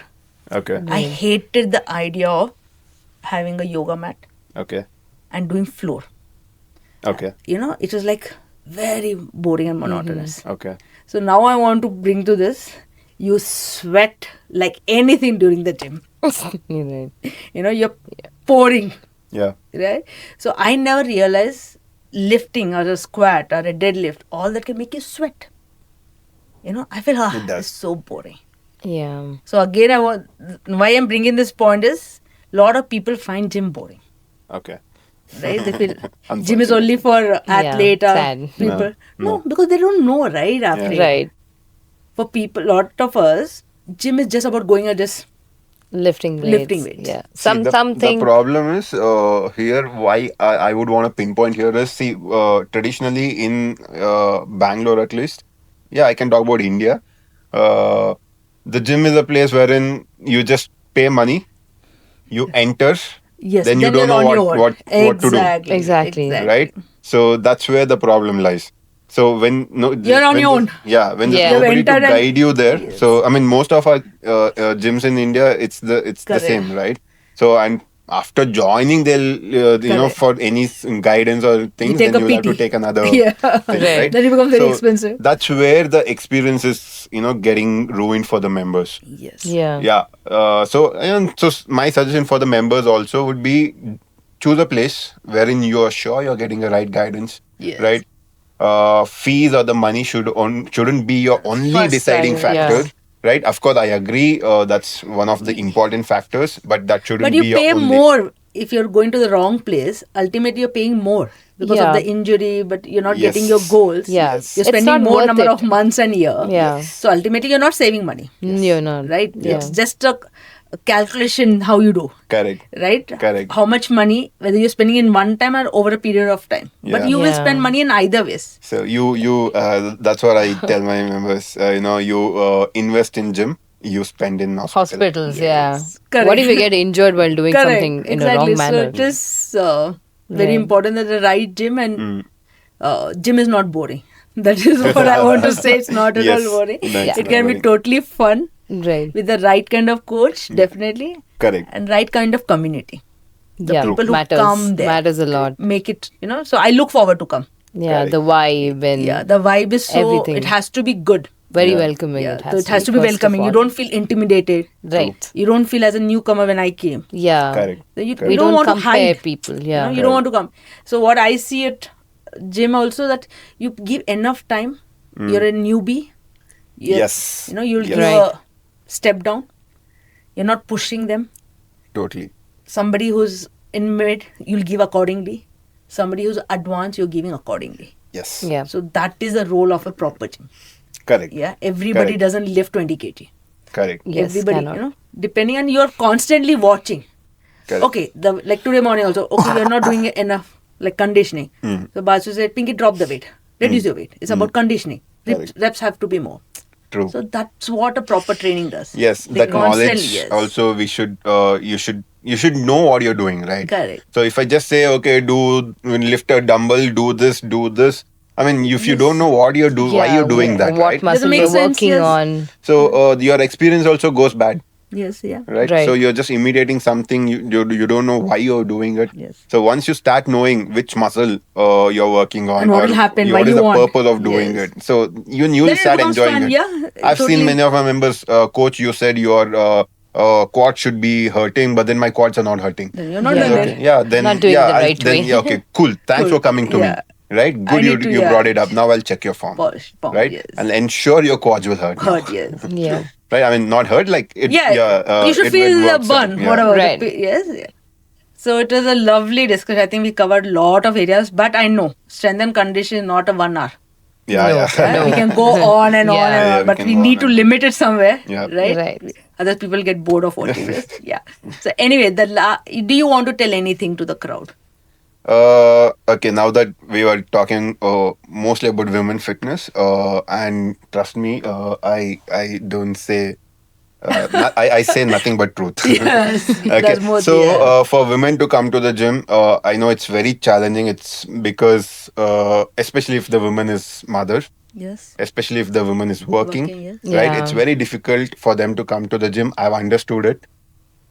Okay. I hated the idea of having a yoga mat Okay. and doing floor. Okay. It was like very boring and monotonous. Okay. So now I want to bring to this, you sweat like anything during the gym. You're right. You're pouring, Yeah. right? So I never realized lifting or a squat or a deadlift, all that can make you sweat. I feel, It does. it's so boring. Yeah. So again, why I'm bringing this point is, lot of people find gym boring. Okay. Right? They feel gym is only for athlete or sad. people. No. Because they don't know, right? Athlete. Right. For people, lot of us, gym is just about going and just Lifting weights. Lifting weights. Yeah. See, Something. the problem is here. Why I would want to pinpoint here is, see, traditionally in Bangalore at least, yeah, I can talk about India. The gym is a place wherein you just pay money, you enter, yes. then you you're don't know on your own. what to do, Exactly. right? So that's where the problem lies. So when You're on when your there's- own. yeah, when Yeah. there's You've nobody to entered and- guide you there. Yes. So I mean, most of our gyms in India, it's the Correct. same, right? So and after joining, they'll Correct. for any guidance or things, take then a you'll have to PT. take another Yeah. thing, Right. right? Then it becomes very So expensive. That's where the experience is, getting ruined for the members. Yes. Yeah. Yeah. So my suggestion for the members also would be, choose a place wherein you are sure you're getting the right guidance. Yes. Right. Fees or the money shouldn't be your only First deciding priority. factor. Right. Of course, I agree. That's one of the important factors, but that shouldn't But be you your pay only. more if you're going to the wrong place. Ultimately, you're paying more because Yeah. of the injury, but you're not Yes. getting your goals. Yeah. Yes. You're It's spending not more worth number it. of months and year. Yeah. So ultimately, you're not saving money. You're not. Right? Yeah. It's just a calculation how you do. Correct. Right? Correct. How much money, whether you're spending in one time or over a period of time. But Yeah. you will Yeah. spend money in either ways. So that's what I tell my members. You invest in gym, you spend in Hospitals, yeah. Correct. What if you get injured while doing something in a wrong manner? So it is very Right. important that the right gym and gym is not boring. That is what I want to say. It's not at Yes. all boring. That's It not can be boring. totally fun Right. with the right kind of coach, definitely, Correct. and right kind of community. The Yeah. people who Matters. come there Matters a lot. make it, So I look forward to come. Yeah. Correct. The vibe and Yeah, the vibe is so. Everything. It has to be good. very Yeah. welcoming. Yeah, It so has, it has to be first of welcoming. You all. don't feel intimidated. Right. You don't feel as a newcomer when I came. Yeah. Correct. So you We don't want to compare hide. people. Yeah. You don't want to come. So what I see at gym also, that you give enough time. You're a newbie. Yes. You'll Yes. give Right. a step down. You're not pushing them. Totally. Somebody who's in mid, you'll give accordingly. Somebody who's advanced, you're giving accordingly. Yes. Yeah. So that is the role of a proper gym. Correct. Yeah, everybody Correct. doesn't lift 20 kg. Correct. Yes, Everybody, cannot. depending on, you're constantly watching. Correct. Okay, like today morning also, okay, you're not doing enough, like conditioning. So Basu said, Pinky, drop the weight. Reduce your weight. It's about conditioning. Correct. Reps have to be more. True. So that's what a proper training does. Yes, They that constantly- knowledge yes. also we should you should know what you're doing, right? Correct. So if I just say, okay, lift a dumbbell, do this. I mean, if you don't know what you're doing, why you're doing that, what right? muscle make you're sense, working yes. on. So your experience also goes bad, Yes, yeah. right? Right. So you're just imitating something you don't know why you're doing it. Yes. So once you start knowing which muscle you're working on, And what or will happen, why what is you the want. purpose of doing Yes. it, so you'll Then it start becomes enjoying fun, it. yeah. I've Totally. seen many of our members, coach, you said your quad should be hurting, but then my quads are not hurting. Then you're not Yeah. doing Okay. it. Yeah, then Not doing it the right then, way. yeah, okay, cool. Thanks Cool. for coming to Yeah. me. Right, I good. You need to, you yeah. brought it up. Now I'll check your form. Form, Right, yes. and ensure your quads will hurt. now. Hurt, yes. Yeah. Right, I mean not hurt like it. Yeah, you should it feel the works burn, out. Yeah. whatever. Right. Yes, yeah. So it was a lovely discussion. I think we covered a lot of areas, but I know strength and condition is not a 1 hour. Yeah, No, yeah. We can go on and on Yeah. and Yeah, on, we but can we go need on to and on. limit it somewhere, Yeah. right? Right. Other people get bored of watching this. Yeah. So anyway, do you want to tell anything to the crowd? Okay, now that we were talking mostly about women fitness, and trust me, I don't say I say nothing but truth. Yes. Okay, That's more so there. for women to come to the gym, I know it's very challenging. It's because especially if the woman is mother, Yes. especially if the woman is working, Working, yes. right? Yeah. It's very difficult for them to come to the gym. I've understood it,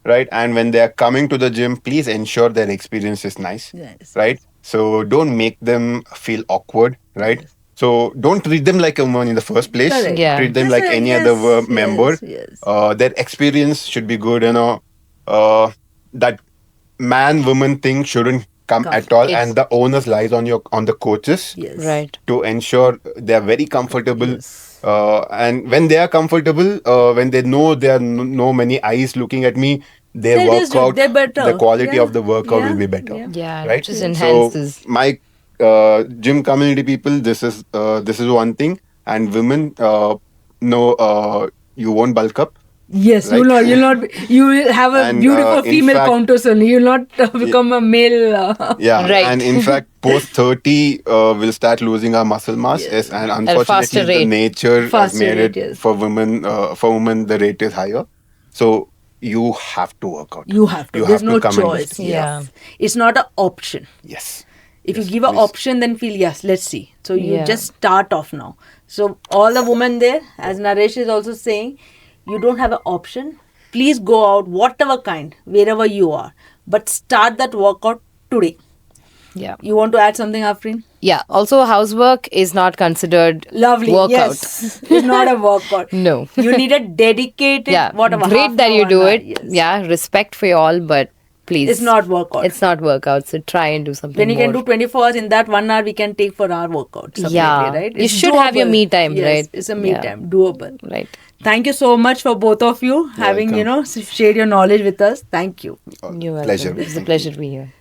right? And when they are coming to the gym, please ensure their experience is nice, Yes. right? So don't make them feel awkward, right? So don't treat them like a woman in the first place. Correct. Yeah. Treat them Yes, like sir. any Yes, other yes, member. yes. Their experience should be good, that man woman thing shouldn't come Come. at all, It's- and the onus lies on the coaches Yes. Right. to ensure they are very comfortable. Yes. And when they are comfortable, when they know there are no many eyes looking at me, their They'll just do- workout, they're better. the quality Yeah. of the workout Yeah. will be better. Yeah. Yeah. Right? Just So enhances. my gym community people, this is one thing, and women, no, you won't bulk up. Yes, Right? you'll not, you will have a And, beautiful in female fact- contours only. You'll not become a male. Yeah, Right. and in fact, post 30, we'll start losing our muscle mass. Yes, and faster unfortunately, the rate. nature has Faster made rate, it yes. for women. For women, the rate is higher. So you have to work out. You have to. You There's have no to come and choice. discuss. Yeah. It's not an option. Yes. If Yes, you give an please. option, then feel yes, let's see. So you Yeah. just start off now. So all the women there, as Naresh is also saying, you don't have an option. Please go out, whatever kind, wherever you are, but start that workout today. Yeah. You want to add something, Afreen? Yeah. Also, housework is not considered Lovely. workout. Yes. It's not a workout. No. You need a dedicated, Yeah. whatever. half Great that an you hour, do 1 hour, it. yes. Yeah. Respect for you all, but please. It's not workout. It's not workout. So try and do something When you can more. do 24 hours, in that 1 hour we can take for our workout. Separately, Yeah. right? You It's should have your doable. me time, Yes, right? It's a me Yeah. time, doable. Right. Thank you so much for both of you having, welcome. shared your knowledge with us. Thank you. You're welcome. Pleasure. It's a Thank pleasure to be here.